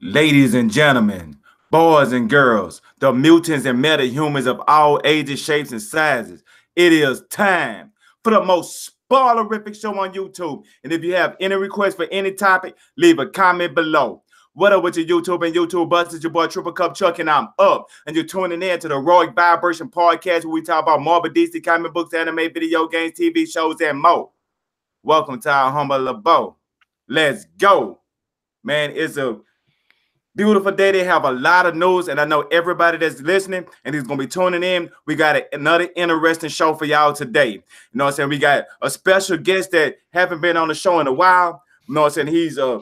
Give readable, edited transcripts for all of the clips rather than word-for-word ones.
Ladies and gentlemen, boys and girls, the mutants and metahumans of all ages, shapes, and sizes, it is time for the most spoilerific show on YouTube. And if you have any requests for any topic, leave a comment below. What up with your YouTube and YouTube busters? It's your boy TripleCup Chuck, and I'm up. And you're tuning in to the Heroic Vibration Podcast, where we talk about Marvel, DC, comic books, anime, video games, TV shows, and more. Welcome to our humble abode. Let's go. Man, it's a beautiful day. They have a lot of news, and I know everybody that's listening and is going to be tuning in. We got another interesting show for y'all today. You know what I'm saying? We got a special guest that haven't been on the show in a while. You know what I'm saying? He's a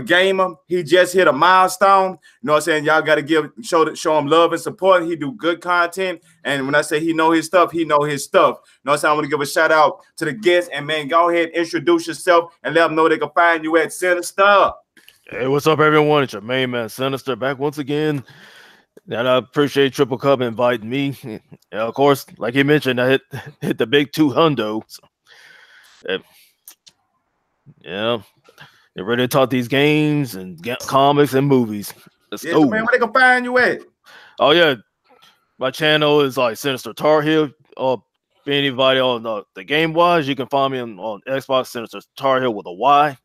gamer. He just hit a milestone. You know what I'm saying? Y'all got to show him love and support. He do good content, and when I say he know his stuff, he know his stuff. You know what I'm saying? I want to give a shout out to the guest, and man, go ahead, introduce yourself, and let them know they can find you at Sinister. Hey, what's up, everyone? It's your main man, Sinister, back once again. And I appreciate Triple Cup inviting me. And of course, like he mentioned, I hit the big 200. So, yeah, they're ready to talk these games and comics and movies. Let's go. Man, where they can find you at? Oh, yeah. My channel is like Sinister Tar Heel. Anybody on the game-wise, you can find me on Xbox, Sinister Tar Heel with a Y.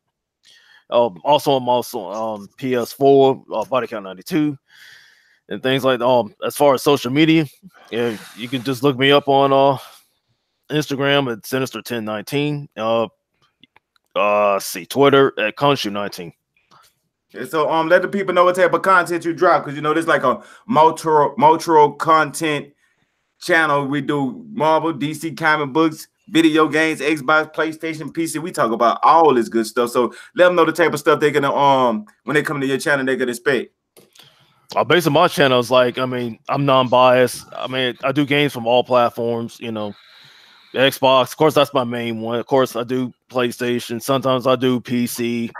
Also, I'm also on PS4, Body Count 92, and things like that. As far as social media, yeah, you can just look me up on Instagram at Sinister1019. Twitter at Conshu19. So let the people know what type of content you drop, because you know this like a multi content channel. We do Marvel, DC comic books, video games, Xbox, PlayStation, PC. We talk about all this good stuff. So let them know the type of stuff they're gonna when they come to your channel, they're gonna expect. Based on my channel is like, I mean, I'm non-biased. I mean, I do games from all platforms, you know. The Xbox, of course, that's my main one. Of course, I do PlayStation. Sometimes I do PC.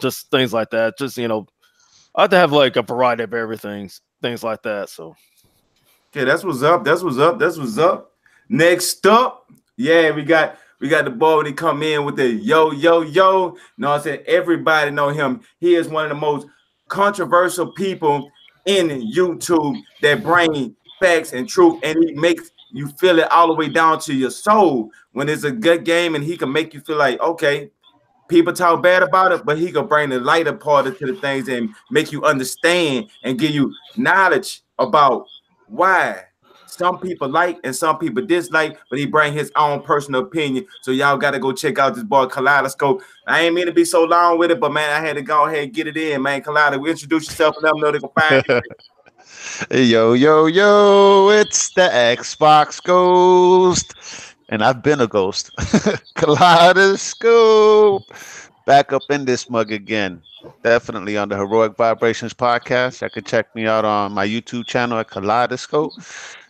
Just things like that. Just, you know, I have to have like a variety of everything, things like that. So okay, that's what's up. That's what's up. That's what's up. Next up, yeah, we got the boy when he come in with the yo. You know what I'm saying? Everybody know him. He is one of the most controversial people in YouTube that bring facts and truth, and he makes you feel it all the way down to your soul when it's a good game, and he can make you feel like, okay, people talk bad about it, but he can bring the lighter part into the things and make you understand and give you knowledge about why some people like and some people dislike, but he bring his own personal opinion. So y'all got to go check out this boy Kaleidoscope. I ain't mean to be so long with it, but man, I had to go ahead and get it in, man. Kaleido, introduce yourself and let them know they can find you. Yo, it's the Xbox Ghost. And I've been a ghost. Kaleidoscope. Back up in this mug again. Definitely on the Heroic Vibrations podcast. You can check me out on my YouTube channel at Kaleidoscope.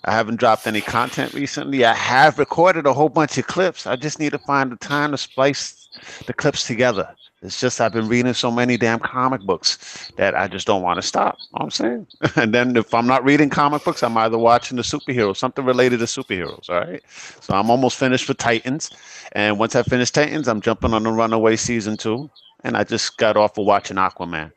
I haven't dropped any content recently. I have recorded a whole bunch of clips. I just need to find the time to splice the clips together. It's just I've been reading so many damn comic books that I just don't want to stop. You know what I'm saying? And then if I'm not reading comic books, I'm either watching the superheroes, something related to superheroes. All right. So I'm almost finished with Titans. And once I finish Titans, I'm jumping on the Runaway season 2. And I just got off of watching Aquaman.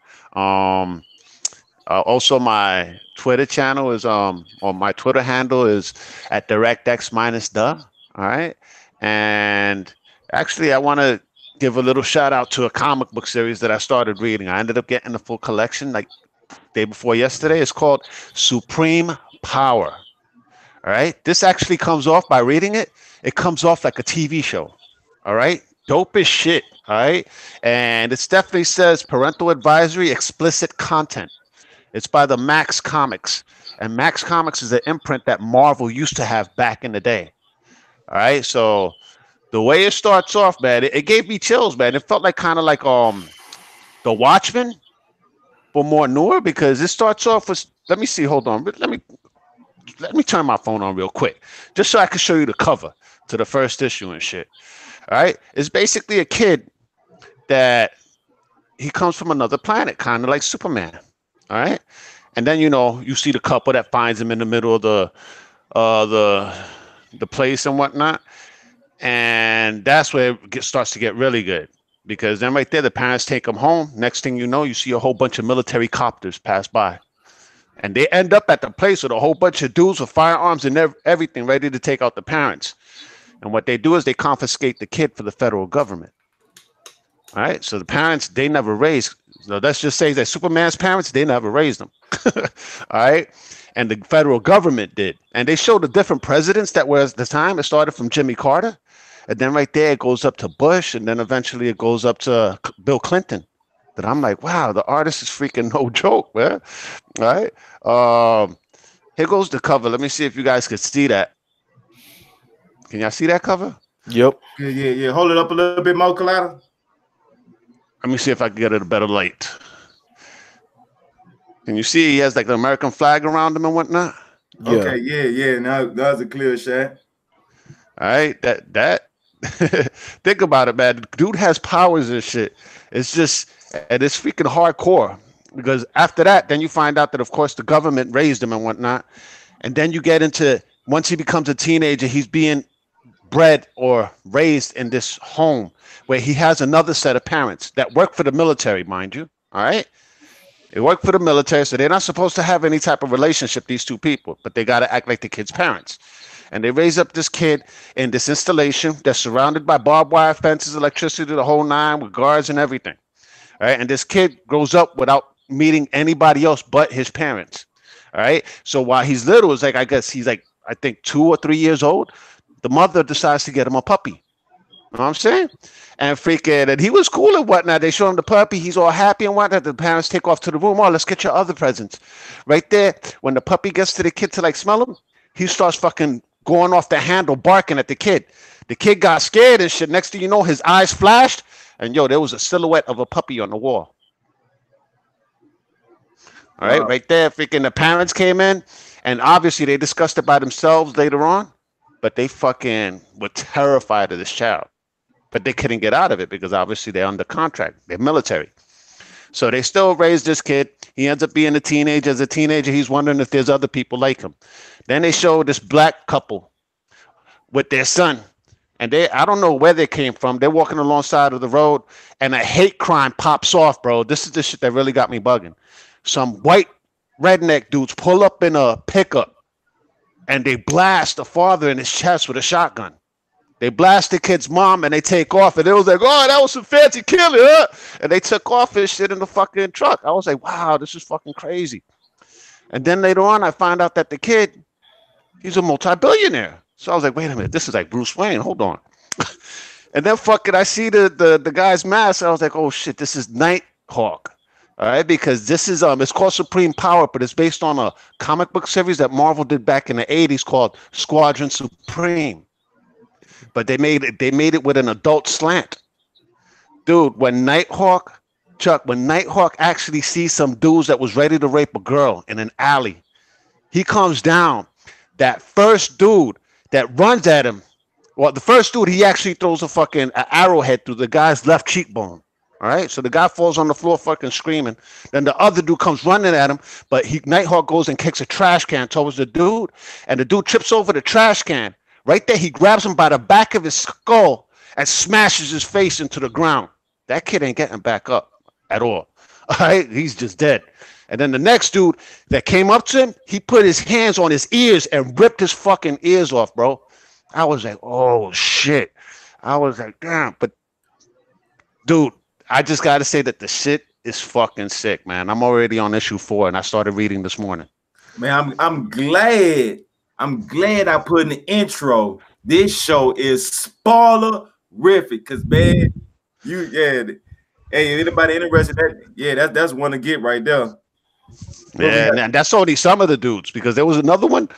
Also, my Twitter channel is or my Twitter handle is at DirectX-the. All right. And actually, I want to give a little shout out to a comic book series that I started reading. I ended up getting the full collection like day before yesterday. It's called Supreme Power. All right. This actually comes off by reading it. It comes off like a TV show. All right. Dope as shit. All right. And it definitely says parental advisory, explicit content. It's by the Max Comics. And Max Comics is an imprint that Marvel used to have back in the day. All right. So the way it starts off, man, it gave me chills, man. It felt like kind of like The Watchmen, but more newer, because it starts off with, let me see, hold on. Let me turn my phone on real quick, just so I can show you the cover to the first issue and shit. All right. It's basically a kid that he comes from another planet, kind of like Superman. All right. And then, you know, you see the couple that finds him in the middle of the place and whatnot. And that's where it starts to get really good. because then right there, the parents take them home. Next thing you know, you see a whole bunch of military copters pass by. And they end up at the place with a whole bunch of dudes with firearms and everything ready to take out the parents. And what they do is they confiscate the kid for the federal government. All right. So the parents, they never raised. So let's just say that Superman's parents, they never raised them. All right. And the federal government did. And they showed the different presidents that were at the time. It started from Jimmy Carter. And then right there, it goes up to Bush. And then eventually it goes up to Bill Clinton. But I'm like, wow, the artist is freaking no joke, man. All right. Here goes the cover. Let me see if you guys could see that. Can y'all see that cover? Yep. Yeah. Hold it up a little bit more, Colada. Let me see if I can get it a better light. Can you see he has like the American flag around him and whatnot? Yeah. Okay, yeah. Now that's a clear shot. All right, that think about it, man. Dude has powers and shit. It's just, and it's freaking hardcore. Because after that, then you find out that, of course, the government raised him and whatnot. And then you get into, once he becomes a teenager, he's being bred or raised in this home where he has another set of parents that work for the military, mind you. All right. They work for the military, so they're not supposed to have any type of relationship, these two people, but they got to act like the kid's parents. And they raise up this kid in this installation that's surrounded by barbed wire fences, electricity, the whole nine, with guards and everything. All right. And this kid grows up without meeting anybody else but his parents. All right. So while he's little, it's like, I guess he's like, I think 2 or 3 years old, the mother decides to get him a puppy. You know what I'm saying? And freaking, and he was cool and whatnot. They show him the puppy. He's all happy and whatnot. The parents take off to the room. Oh, let's get your other presents. Right there, when the puppy gets to the kid to like smell him, he starts fucking going off the handle, barking at the kid. The kid got scared and shit. Next thing you know, his eyes flashed. And yo, there was a silhouette of a puppy on the wall. All right, right there, freaking the parents came in. And obviously they discussed it by themselves later on. But they fucking were terrified of this child. But they couldn't get out of it because obviously they're under contract. They're military. So they still raised this kid. He ends up being a teenager. As a teenager, he's wondering if there's other people like him. Then they show this black couple with their son. And I don't know where they came from. They're walking alongside of the road and a hate crime pops off, bro. This is the shit that really got me bugging. Some white redneck dudes pull up in a pickup and they blast the father in his chest with a shotgun. They blast the kid's mom and they take off. And it was like, oh, that was some fancy killing, huh? And they took off his shit in the fucking truck. I was like, wow, this is fucking crazy. And then later on, I find out that the kid, he's a multi-billionaire. So I was like, wait a minute, this is like Bruce Wayne. Hold on. And then fucking, I see the guy's mask. I was like, oh shit, this is Nighthawk. All right, because this is it's called Supreme Power, but it's based on a comic book series that Marvel did back in the 80s called Squadron Supreme. But they made it with an adult slant. Dude, when Nighthawk actually sees some dudes that was ready to rape a girl in an alley, he comes down. That first dude that runs at him, well, the first dude, he actually throws a fucking arrowhead through the guy's left cheekbone. All right, so the guy falls on the floor fucking screaming. Then the other dude comes running at him, but Nighthawk goes and kicks a trash can towards the dude, and the dude trips over the trash can. Right there, he grabs him by the back of his skull and smashes his face into the ground. That kid ain't getting back up at all. All right, he's just dead. And then the next dude that came up to him, he put his hands on his ears and ripped his fucking ears off, bro. I was like, oh, shit. I was like, damn. But, dude, I just got to say that the shit is fucking sick, man. I'm already on issue 4, and I started reading this morning. Man, I'm glad I put in the intro. This show is spoilerific because, man, hey, anybody interested? That's one to get right there. Yeah, and that's only some of the dudes, because there was another one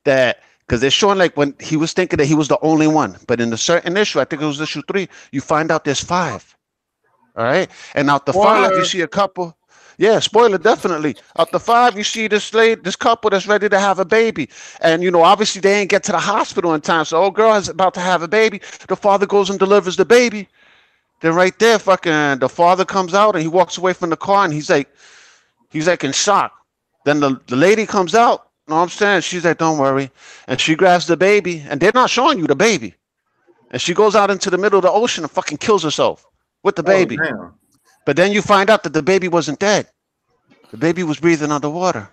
that, because they're showing like when he was thinking that he was the only one, but in a certain issue, I think it was issue 3, you find out there's 5. All right, and out the 5, you see a couple. Yeah, spoiler, definitely. Out the 5, you see this couple that's ready to have a baby. And, obviously they ain't get to the hospital in time. So old girl is about to have a baby. The father goes and delivers the baby. Then right there, fucking, the father comes out and he walks away from the car and he's like in shock. Then the lady comes out. You know what I'm saying? She's like, don't worry. And she grabs the baby, and they're not showing you the baby. And she goes out into the middle of the ocean and fucking kills herself. with the baby. Damn. But then you find out that the baby wasn't dead. The baby was breathing underwater.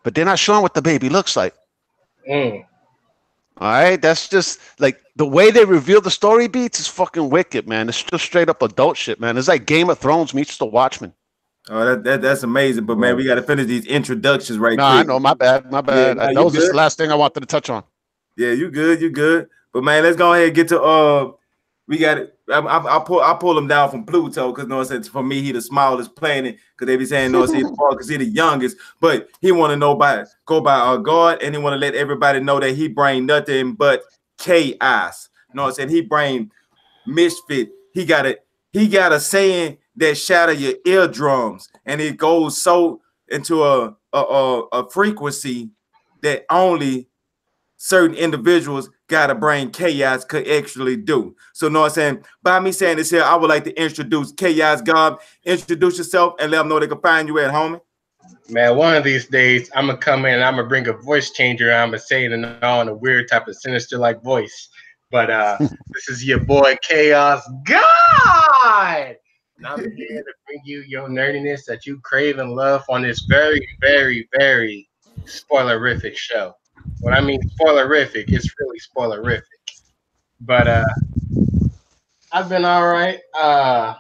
But they're not showing what the baby looks like. All right, that's just like the way they reveal the story beats is fucking wicked, man. It's just straight up adult shit, man. It's like Game of Thrones meets The Watchmen. Oh, that's amazing. But man, we got to finish these introductions right No, quick. I know. My bad. Yeah, That was just the last thing I wanted to touch on. Yeah, you good. But man, let's go ahead and get to we got it. I pull him down from Pluto because no one said for me he the smallest planet because they be saying no see because he the youngest, but he want to go by God, and he want to let everybody know that he bring nothing but chaos. You know what I'm saying? He bring misfit. He got a saying that shatter your eardrums, and it goes so into a frequency that only certain individuals gotta bring chaos could actually do. So, know what I'm saying? By me saying this here, I would like to introduce Chaos God. Introduce yourself and let them know they can find you at, homie. Man, one of these days, I'm going to come in and I'm going to bring a voice changer. And I'm going to say it in a weird type of sinister-like voice. But this is your boy, Chaos God! And I'm here to bring you your nerdiness that you crave and love on this very, very, very spoilerific show. When I mean spoilerific, it's really spoilerific. But I've been all right. I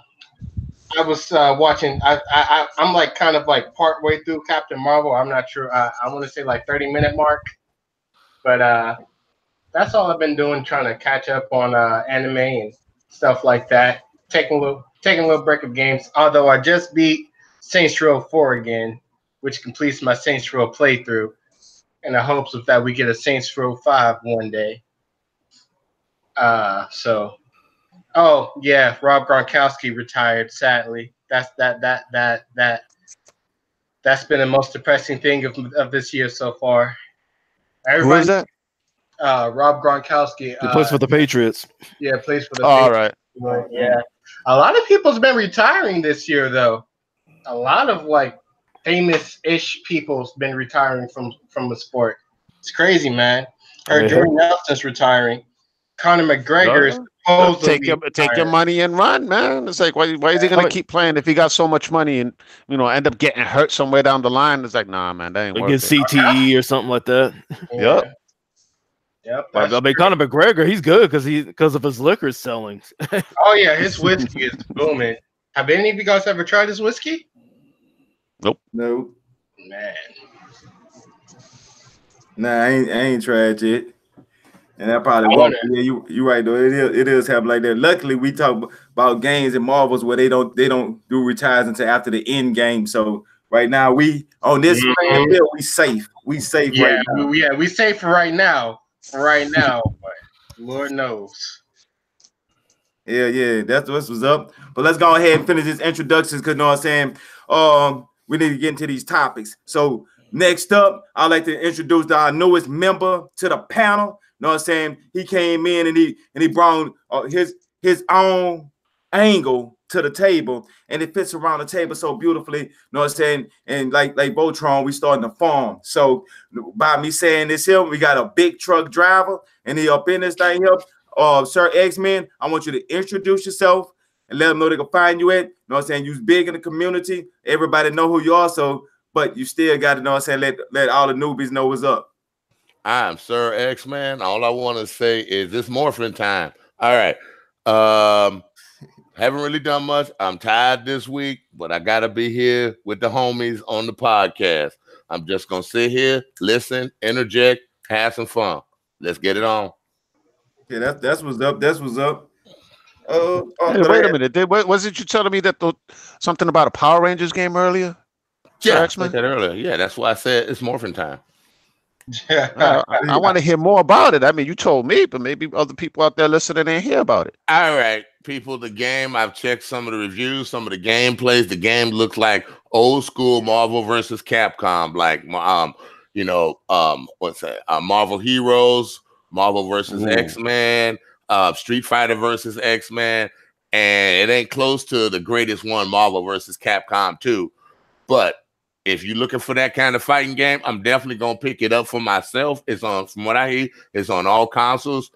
was watching. I'm like kind of like part way through Captain Marvel. I'm not sure. I want to say like 30-minute mark. But that's all I've been doing, trying to catch up on anime and stuff like that. Taking a little break of games. Although I just beat Saints Row 4 again, which completes my Saints Row playthrough. In the hopes of that we get a Saints Row 5 one day. Oh yeah, Rob Gronkowski retired. Sadly, that's been the most depressing thing of this year so far. Who is that? Rob Gronkowski. He plays for the Patriots. Yeah, plays for the Patriots. All right. Yeah, a lot of people's been retiring this year though. A lot of like famous-ish people's been retiring from the sport. It's crazy, man. Heard Jordan Nelson's retiring. Conor McGregor is supposedly take your money and run, man. It's like why is he gonna keep playing if he got so much money and end up getting hurt somewhere down the line? It's like, nah, man, that ain't worth it. Get CTE or something like that. Yeah. Yep. I mean, Conor McGregor, he's good because of his liquor selling. Oh yeah, his whiskey is booming. Have any of you guys ever tried his whiskey? Nope. No. Man. Nah, I ain't tried yet. And that probably won't. Yeah, you right though. It is happening like that. Luckily, we talk about games and Marvels where they don't do retires until after the end game. So right now we on this field, we safe. We safe right now. We safe for right now. But Lord knows. Yeah, that's what's up. But let's go ahead and finish this introductions because you know what I'm saying. We need to get into these topics. So next up, I'd like to introduce our newest member to the panel. You know what I'm saying? He came in and he brought his own angle to the table, and it fits around the table so beautifully. You know what I'm saying? And like Voltron, we starting to farm. So by me saying this here, we got a big truck driver, and he up in this thing here. Sir X-Men, I want you to introduce yourself and let them know they can find you at. You know what I'm saying? You're big in the community. Everybody know who you are, but you still got to know what I'm saying. Let all the newbies know what's up. I'm Sir X-Man. All I want to say is it's morphing time. All right. Haven't really done much. I'm tired this week, but I got to be here with the homies on the podcast. I'm just going to sit here, listen, interject, have some fun. Let's get it on. Yeah, that's what's up. That's what's up. Hey, wait a minute. Wasn't you telling me that something about a Power Rangers game earlier? Yeah, I said that earlier. Yeah, that's why I said it's morphing time. I want to hear more about it. I mean, you told me, but maybe other people out there listening ain't hear about it. All right, people, the game, I've checked some of the reviews, some of the gameplays. The game looks like old school Marvel versus Capcom, like what's that? Marvel Heroes, Marvel versus X-Men, Street Fighter versus X-Men, and it ain't close to the greatest one, Marvel versus Capcom 2. But if you're looking for that kind of fighting game, I'm definitely going to pick it up for myself. It's on, from what I hear, it's on all consoles.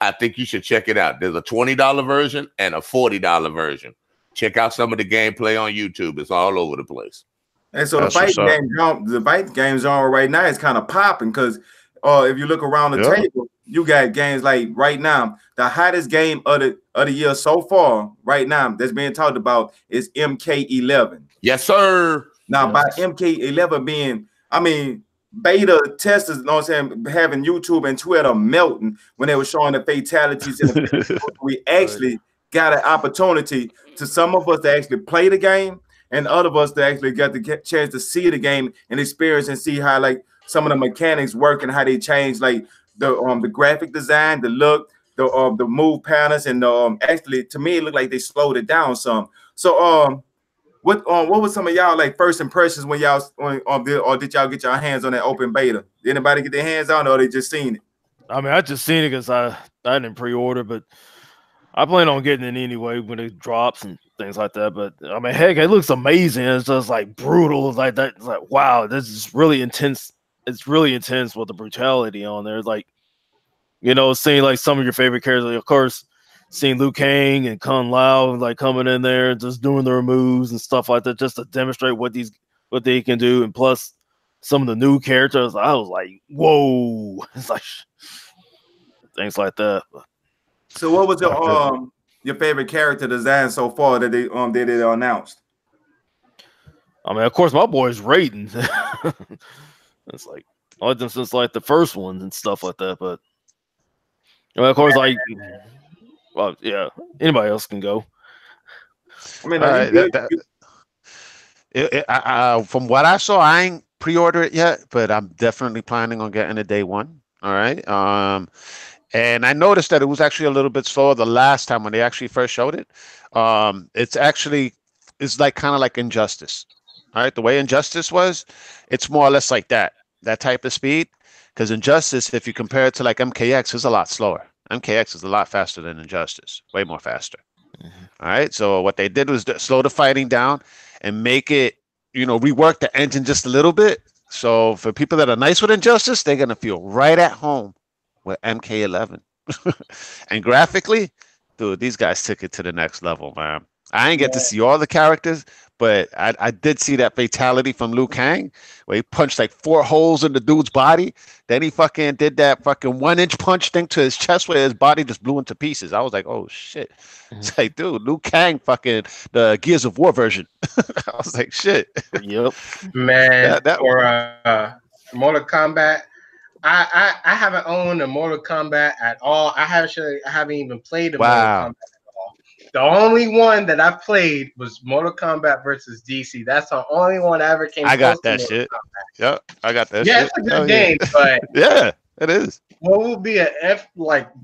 I think you should check it out. There's a $20 version and a $40 version. Check out some of the gameplay on YouTube. It's all over the place. And so the fight game genre right now is kind of popping because if you look around the table, you got games like right now. The hottest game of the year so far, right now, that's being talked about is MK11. Yes, sir. Now, by MK11 being, I mean, beta testers, you know what I'm saying, having YouTube and Twitter melting when they were showing the fatalities. We actually got an opportunity to some of us to actually play the game, and other of us to actually got the chance to see the game and experience and see how like some of the mechanics work and how they change, like the graphic design, the look, the move patterns, and actually to me it looked like they slowed it down some. So what was some of y'all like first impressions when y'all or did y'all get your hands on that open beta? Did anybody get their hands on it or they just seen it? I mean, I just seen it because I didn't pre-order, but I plan on getting it anyway when it drops and things like that. But I mean, heck, it looks amazing. It's just like brutal. It's like that. It's like, wow, this is really intense. It's really intense with the brutality on there. Like, you know, seeing like some of your favorite characters, like, of course, seeing Liu Kang and Kung Lao like coming in there and just doing their moves and stuff like that, just to demonstrate what they can do. And plus some of the new characters, I was like, whoa, it's like things like that. So what was your favorite character design so far that they announced? I mean, of course, my boy's Raiden. It's like I like them since like the first ones and stuff like that. But I mean, of course, like, well, yeah, anybody else can go. I mean, from what I saw, I ain't pre-ordered it yet, but I'm definitely planning on getting it day one. All right. And I noticed that it was actually a little bit slower the last time when they actually first showed it. It's like kind of like Injustice. All right. The way Injustice was, it's more or less like that type of speed. Because Injustice, if you compare it to like MKX, is a lot slower. MKX is a lot faster than Injustice, way more faster. Mm-hmm. All right. So what they did was slow the fighting down and make it, rework the engine just a little bit. So for people that are nice with Injustice, they're going to feel right at home with MK11. And graphically, dude, these guys took it to the next level, man. I ain't get to see all the characters, but I did see that fatality from Liu Kang where he punched like 4 holes in the dude's body. Then he fucking did that fucking 1-inch punch thing to his chest where his body just blew into pieces. I was like, oh shit. It's like, dude, Liu Kang fucking the Gears of War version. I was like, shit. Yep. Man, for Mortal Kombat, I haven't owned a Mortal Kombat at all. I haven't even played a Mortal Kombat at all. The only one that I played was Mortal Kombat versus DC. That's the only one I ever came. I got that shit. Yep, I got that. Yeah, shit. it's a good game, but yeah, it is. What will be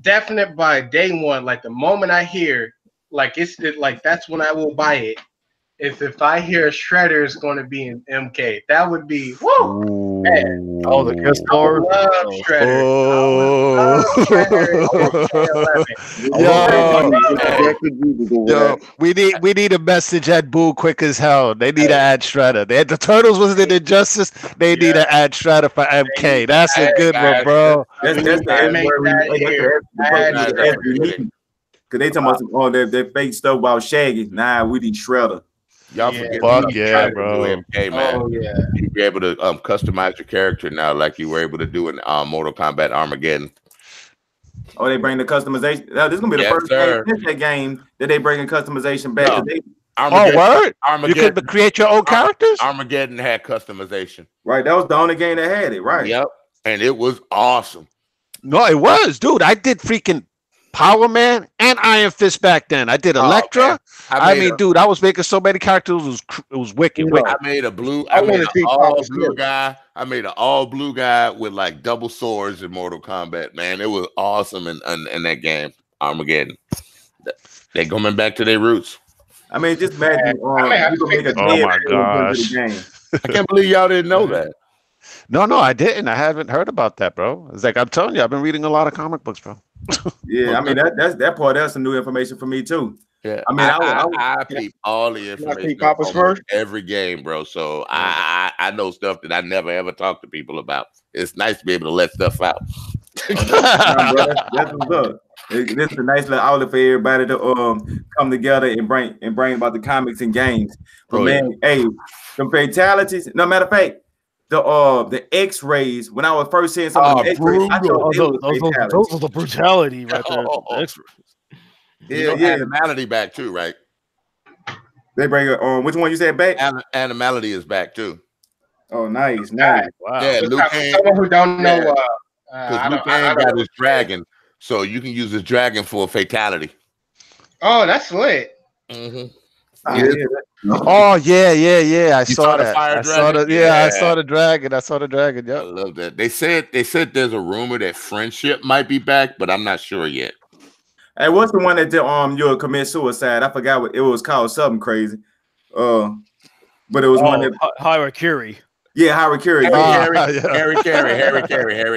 definite by day one? Like the moment I hear, that's when I will buy it. If I hear Shredder is going to be in MK, that would be woo. Man. Oh, the guest star. I love Shredder. Yo, we need a message at Boo quick as hell. They need to add Shredder. They had the Turtles was in Injustice. They need to add Shredder for MK. That's a good one, bro. That's because they talking about that fake stuff about Shaggy. Nah, we need Shredder. Y'all forget. Fuck yeah, bro. MK, man. Oh, yeah. You'll be able to customize your character now like you were able to do in Mortal Kombat Armageddon. Oh, they bring the customization. Now, this is going to be the first game that they bring in customization back. No. Word? You could create your own characters? Armageddon had customization. Right, that was the only game that had it, right? Yep, and it was awesome. No, it was, dude. I did freaking Power Man and Iron Fist back then. I did Elektra. I mean, dude, I was making so many characters. It was wicked. I made a blue. I made an all blue guy. I made an all blue guy with like double swords in Mortal Kombat. Man, it was awesome in that game, Armageddon. They're going back to their roots. I mean, just imagine. Oh my gosh! I can't believe y'all didn't know that. No, I didn't. I haven't heard about that, bro. It's like I'm telling you, I've been reading a lot of comic books, bro. Yeah, I mean that's some new information for me too. Yeah, I mean, I peep all the information on every game, bro. So I know stuff that I never ever talk to people about. It's nice to be able to let stuff out. That's what's up. This is a nice little outlet for everybody to come together and bring about the comics and games. But man, hey, the fatalities. No matter of fact, the X-rays. When I was first seeing some of the X-rays, I thought those were the brutality right there. The X-rays. Yeah, Animality back too, right? They bring it on. Which one you said back? Animality is back too. Oh, nice. Wow. Yeah, Luke someone who don't know. Because Luke got his dragon, so you can use his dragon for a fatality. Oh, that's lit. Mm-hmm. Oh yeah. I saw that. I saw the dragon. I saw the dragon. Yep. I love that. They said there's a rumor that Friendship might be back, but I'm not sure yet. Hey, what's the one that you'll commit suicide? I forgot what it was called. Something crazy. But it was one that Harakiri. Yeah, Harakiri. Harry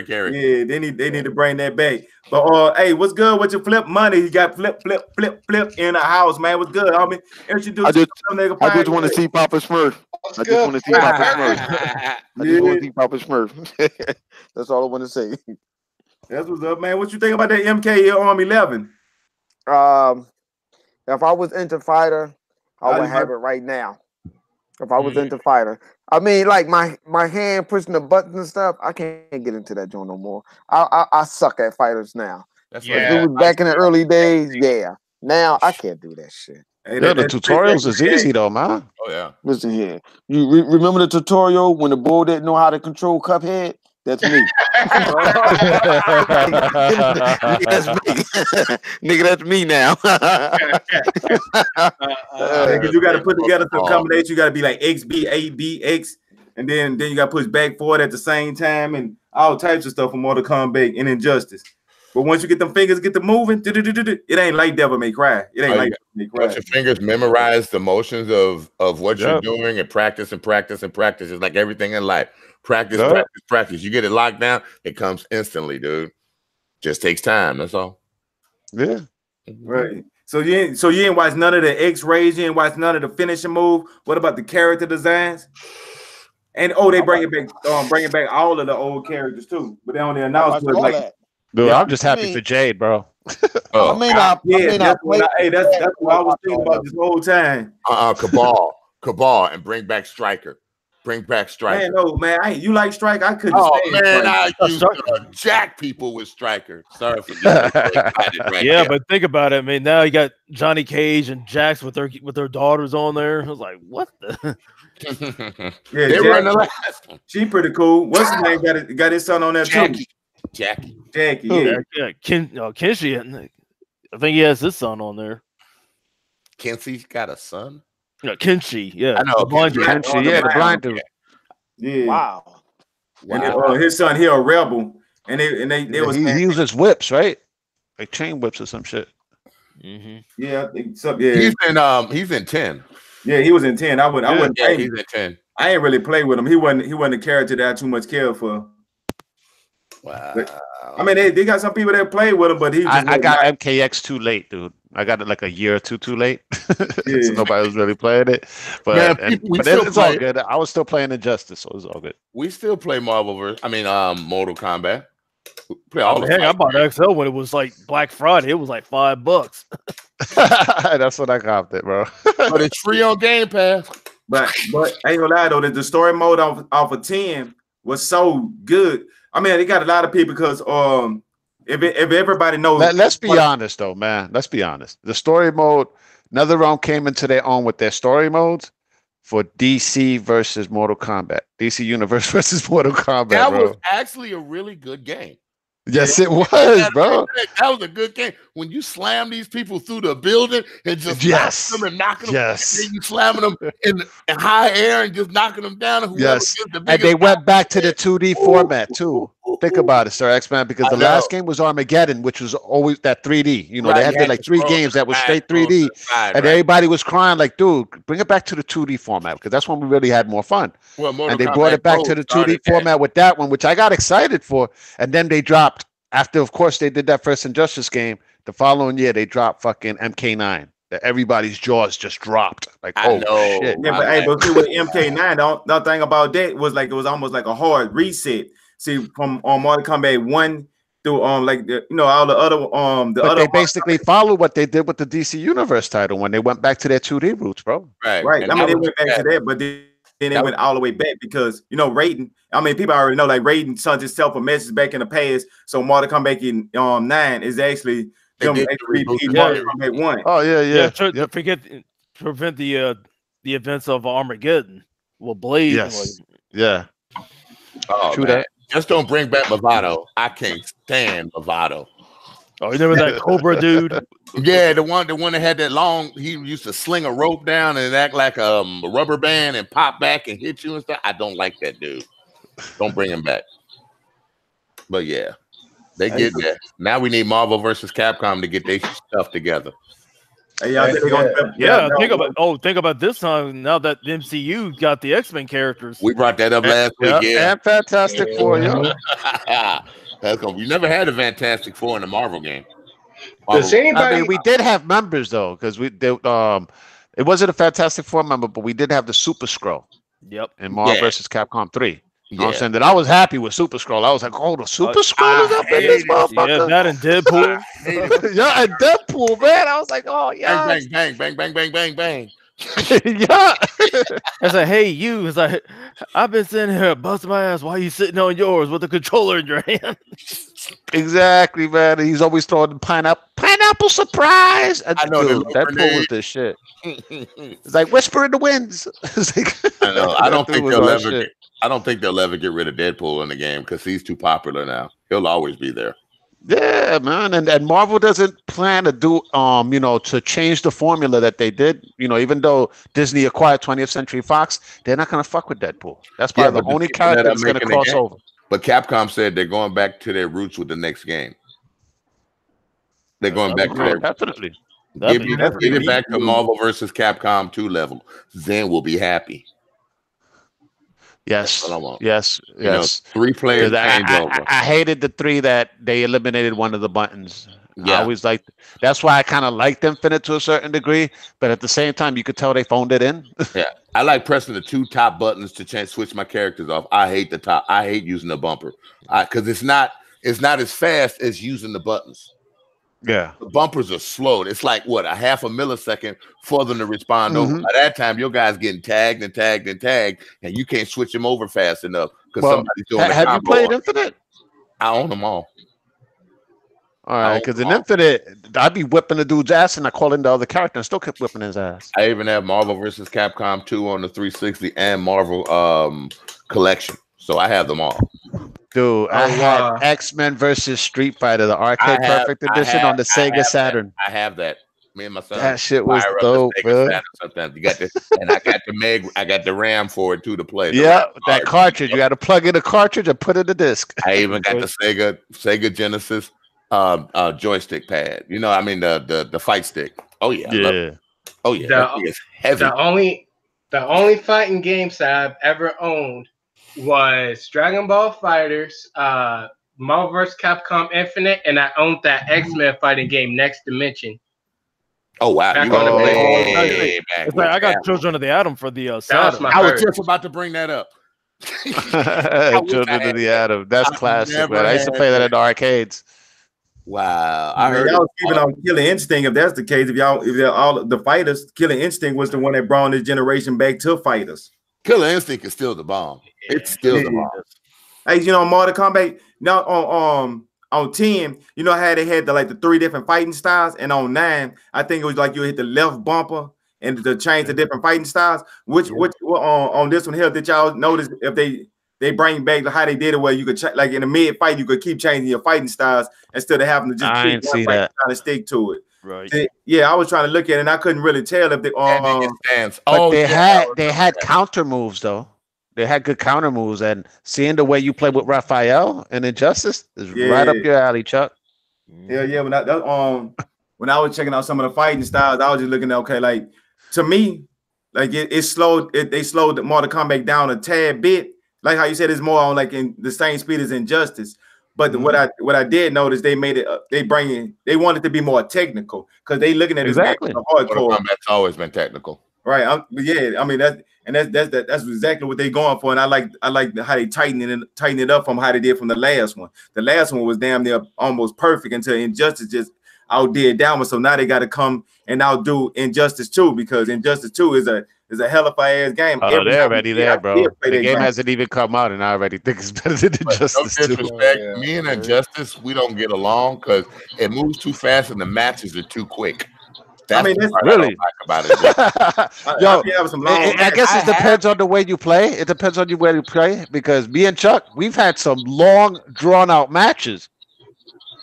Carey. Yeah, they need to bring that back. But hey, what's good with your flip money? You got flip in the house, man. What's good, homie? Introduce I just want to see Papa Smurf. I just want to see Papa Smurf. That's all I want to say. That's what's up, man. What you think about that MK Arm 11? If I was into fighter, I would have it right now. If I was into fighter, I mean, like my hand pushing the buttons and stuff, I can't get into that joint no more. I suck at fighters now. That's If it was back in the early days, yeah. Now I can't do that shit. Hey, the tutorials is easy though, man. Oh yeah. Listen here, you remember the tutorial when the bull didn't know how to control Cuphead? That's me. That's me. Nigga, that's me now. Because you got to put together some combination. You got to be like X, B, A, B, X, and then you got to push back forward at the same time and all types of stuff for Mortal Kombat and Injustice. But once you get them fingers, get them moving, it ain't like Devil May Cry. It ain't like Devil May Cry. Once your fingers memorize the motions of what you're doing and practice. It's like everything in life. Practice. You get it locked down, it comes instantly, dude. Just takes time. That's all. Yeah. Right. So you ain't watch none of the X-rays. You ain't watch none of the finishing move. What about the character designs? And they bring it back all of the old characters too. But they only announced it like. Dude, I'm just happy for Jade, bro. That's what I was thinking about this whole time. Cabal, and bring back Striker. Man, no, man. You like Striker? I couldn't. Oh man, I used to jack people with Striker. Sorry for that. But think about it. I mean, now you got Johnny Cage and Jax with their daughters on there. I was like, what the? They were in the last one. She pretty cool. What's his name? Got his son on there too. Jackie. Yeah. Kenshi. I think he has his son on there. Kenzie's got a son. Yeah, Kenshi. Yeah, I know. The blind dude. Yeah. Wow. And his son, he a rebel, and they he uses whips, right? Like chain whips or some shit. Mm-hmm. Yeah, he's in 10. Yeah, he was in 10. I wouldn't. Yeah, he's in 10. I ain't really play with him. He wasn't a character that I had too much care for. Wow. But, I mean, they got some people that play with him, but I got MKX too late, dude. I got it like a year or two too late. Yeah. So nobody was really playing it. But, it's all good. I was still playing Injustice, so it was all good. We still play Mortal Kombat. Play all I bought XL when it was like Black Friday. It was like $5. That's what I copped it, bro. But it's free on Game Pass. But I ain't gonna lie though, the story mode off of 10 was so good. I mean, they got a lot of people because if everybody knows. Let's be honest though, man. Let's be honest. The story mode, NetherRealm came into their own with their story modes for DC versus Mortal Kombat. DC Universe versus Mortal Kombat. That bro. was actually a really good game. Yes, it was, bro. That was a good game. When you slam these people through the building and just knocking them, and then you slamming them in high air and just knocking them down. And they went back to the 2D format too. Think about it, Sir X-Man, because the last game was Armageddon, which was always that 3D. You know, they had like 3 games that was straight 3D, and everybody was crying like, "Dude, bring it back to the 2D format," because that's when we really had more fun. And they brought it back to the 2D format with that one, which I got excited for. And then they dropped after, of course, they did that first Injustice game. The following year, they dropped fucking MK9. That everybody's jaws just dropped. Like, shit. Yeah, but with MK9, the thing about that was like it was almost like a hard reset. See, from on Mortal Kombat 1 through like the, all the other But they basically followed what they did with the DC Universe title when they went back to their 2D roots, bro. Right. I mean, they went back to that, but then they went all the way back because Raiden. I mean, people already know like Raiden sent himself a message back in the past. So Mortal Kombat in 9 is actually them repeating Mortal Kombat 1. Oh yeah. Prevent the events of Armageddon. Well, Blade. Yes. Yeah. Oh, True man. that. Just don't bring back Movado. I can't stand Movado. Oh, you remember that Cobra dude? Yeah, the one that had that long. He used to sling a rope down and act like a rubber band and pop back and hit you and stuff. I don't like that dude. Don't bring him back. But yeah, they get there. Now we need Marvel versus Capcom to get their stuff together. Think about this time. Now that the MCU got the X-Men characters, we brought that up last week. Yeah, and Fantastic Four. Yeah, that's cool. You never had a Fantastic Four in the Marvel game. Does anybody? I mean, we did have members though, because it wasn't a Fantastic Four member, but we did have the Super Skrull. Yep. In Marvel versus Capcom 3. You know what I'm Yeah. saying? That I was happy with Super Skrull. I was like, oh, the Super Skrull is up in this motherfucker. Yeah, that and Deadpool. Yeah, and Deadpool, man. I was like, oh yeah. Bang, bang, bang, bang, bang, bang, bang. Yeah. It's like, hey, you. It's like, I've been sitting here busting my ass while you sitting on yours with the controller in your hand. Exactly, man. He's always throwing the pineapple surprise. I know, Dude, the Deadpool grenade. was this shit. It's like whisper in the winds. It's like, I know. I don't That think dude was they'll our ever. shit. I don't think they'll ever get rid of Deadpool in the game because he's too popular now. He'll always be there. Yeah, man, and Marvel doesn't plan to do to change the formula that they did. Even though Disney acquired 20th Century Fox, they're not gonna fuck with Deadpool. That's probably but the only people that character are that's gonna making the cross game- over. But Capcom said they're going back to their roots with the next game. They're going back to their Definitely. get it back to Marvel versus Capcom 2 level. Then we'll be happy. Yes. That's what I want. Yes. You know, Yes. 3 players 'Cause changeover. I hated the 3 that they eliminated one of the buttons. Yeah. I always liked. That's why I kind of liked Infinite to a certain degree, but at the same time, you could tell they phoned it in. Yeah, I like pressing the 2 top buttons to switch my characters off. I hate the top. I hate using the bumper because it's not as fast as using the buttons. Yeah. The bumpers are slow. It's like what, a half a millisecond for them to respond over. By that time, your guy's getting tagged and tagged and tagged, and you can't switch them over fast enough because somebody's doing the have you combo played on. Infinite? I own them all. All right, because in Infinite, I'd be whipping the dude's ass and I call in the other character and still kept whipping his ass. I even have Marvel versus Capcom 2 on the 360 and Marvel collection. So I have them all. Dude, I had X-Men versus Street Fighter, the arcade perfect edition on the Sega Saturn. I have that. Me and my son. That shit was fire up dope, the Sega bro. Saturn sometimes. You got the, and I got the RAM for it too to play. Yeah, that cartridge. You got to plug in a cartridge and put in the disc. I even got the Sega Genesis joystick pad. The fight stick. Oh yeah. Yeah. Oh yeah. That thing is heavy. The only fighting games that I've ever owned was Dragon Ball Fighters, Marvel vs. Capcom Infinite, and I owned that X-Men fighting game, Next Dimension. Oh wow! Back You on the way back. It's like, I got Children of the Atom for the was Saturn. my I was first. just about to bring that up. Children of the Atom. That's I've classic, never man. I used to had play that that. in the arcades. Wow! I heard y'all was keeping on Killer Instinct. If that's the case, if all the fighters, Killer Instinct was the one that brought this generation back to fighters. Killer Instinct is still the bomb. It's still the bomb. Hey, Mortal Kombat now on 10, how they had the 3 different fighting styles, and on 9, I think it was like you hit the left bumper and to change the different fighting styles. Which on this one here, did y'all notice if they bring back how they did it, where you could like in a mid fight, you could keep changing your fighting styles instead of having to just I pick ain't one see fight that. trying to stick to it. Right. Yeah, I was trying to look at it and I couldn't really tell if they But they had counter moves though. They had good counter moves, and seeing the way you play with Raphael and Injustice is right up your alley, Chuck. Yeah. When I was checking out some of the fighting styles, I was just looking at to me, they slowed the Mortal Kombat down a tad bit. Like how you said, it's more on in the same speed as Injustice. But what I did notice, they made it. They wanted to be more technical because they looking at Exactly. this game Mortal hardcore. Kombat's always been technical. Right. But yeah, I mean that's exactly what they're going for, and I like how they tighten it up from how they did from the last one. The last one was damn near almost perfect until Injustice just outdid that one. So now they got to come and outdo Injustice 2 because Injustice 2 is a hell of a ass game. Oh, they're already there, bro. The game hasn't even come out, and I already think it's better than Injustice 2. No disrespect, me and Injustice, we don't get along because it moves too fast and the matches are too quick. That's really I don't like about it. Yo, I guess it depends on the way you play. It depends on the way you play because me and Chuck, we've had some long, drawn out matches.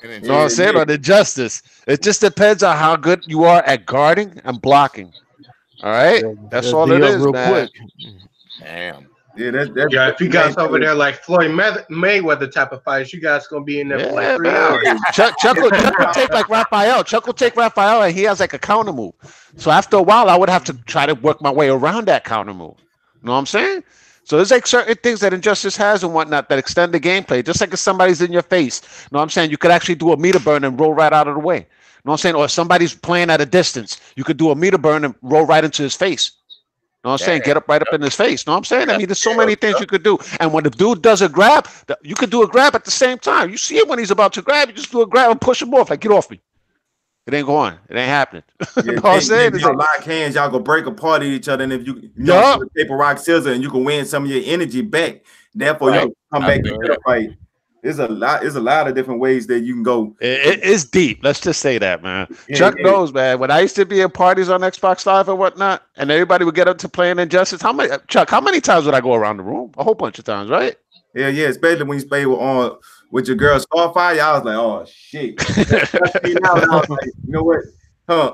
You know what I'm saying? On Injustice, it just depends on how good you are at guarding and blocking. All right, that's all it is, man. Quick. Damn. Yeah, that's if you guys over there like Floyd Mayweather type of fights, you guys gonna be in there for like 3 hours. Chuck will take like Raphael. Chuck will take Raphael, and he has like a counter move. So after a while, I would have to try to work my way around that counter move. You know what I'm saying? So there's like certain things that Injustice has and whatnot that extend the gameplay. Just like if somebody's in your face, you know what I'm saying? You could actually do a meter burn and roll right out of the way. You know what I'm saying? Or if somebody's playing at a distance, you could do a meter burn and roll right into his face. You know what I'm saying? Get up right up in his face. You know what I'm saying? I mean, there's so many things you could do. And when the dude does a grab, you could do a grab at the same time. You see it when he's about to grab, you just do a grab and push him off. Like, get off me. It ain't going. It ain't happening. You know what I'm saying? Y'all lock hands, y'all go break apart at each other. And if you know, paper, rock, scissors, and you can win some of your energy back. Therefore, you can come back to the fight. There's a lot of different ways that you can go. It's deep. Let's just say that, man. Yeah, Chuck knows, man. When I used to be at parties on Xbox Live or whatnot, and everybody would get up to playing Injustice, how many times would I go around the room? A whole bunch of times, right? Yeah, especially when you play with your girl Starfire. I was like, oh shit. Now, I was like, you know what?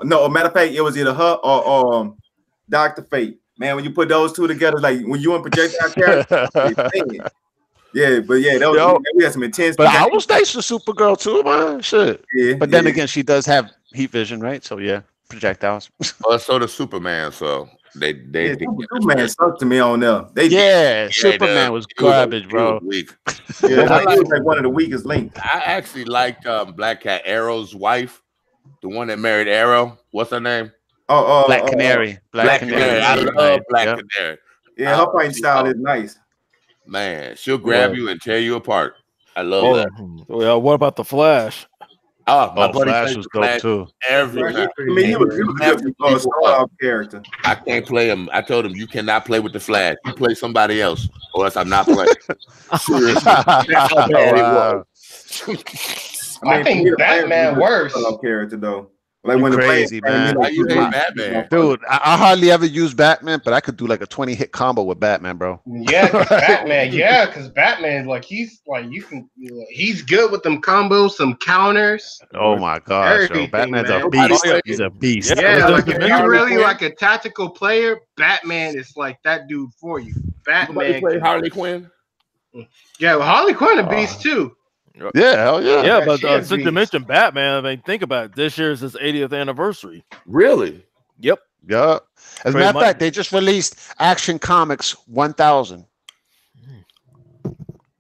No, matter of fact, it was either her or Dr. Fate. Man, when you put those two together, like when you and projectile character, yeah, but yeah, we had some intense. But I was nice to Supergirl too, man. Shit. Yeah, but then again, she does have heat vision, right? So yeah, projectiles. Well, so does Superman. So they Superman sucked to me on there. Superman was garbage, bro. He was like one of the weakest links. I actually liked Black Cat Arrow's wife, the one that married Arrow. What's her name? Black Canary. Black Canary. I love Black Canary. Yeah, her fighting style is nice. Man, she'll grab you and tear you apart. I love that. Well, what about the Flash? Oh, my buddy Flash was dope too. Every time. I mean, he was a star character. I can't play him. I told him you cannot play with the Flash. You play somebody else, or else I'm not playing. Seriously, that's how bad it was. I think Batman worse. Character though. Like when crazy, man. You hate Batman, dude. I hardly ever use Batman, but I could do like a 20-hit combo with Batman, bro. Yeah, Batman. Yeah, because Batman, he's good with them combos, some counters. Oh my gosh, Batman's a beast. He's a beast. Yeah, like if you're really like a tactical player, Batman is like that dude for you. Batman. Play Harley Quinn. Yeah, well, Harley Quinn a beast too. Yeah, hell yeah. Yeah, but since you mentioned Batman, I mean, think about it. This year is his 80th anniversary. Really? Yep. Yeah. As a matter of fact, they just released Action Comics 1000.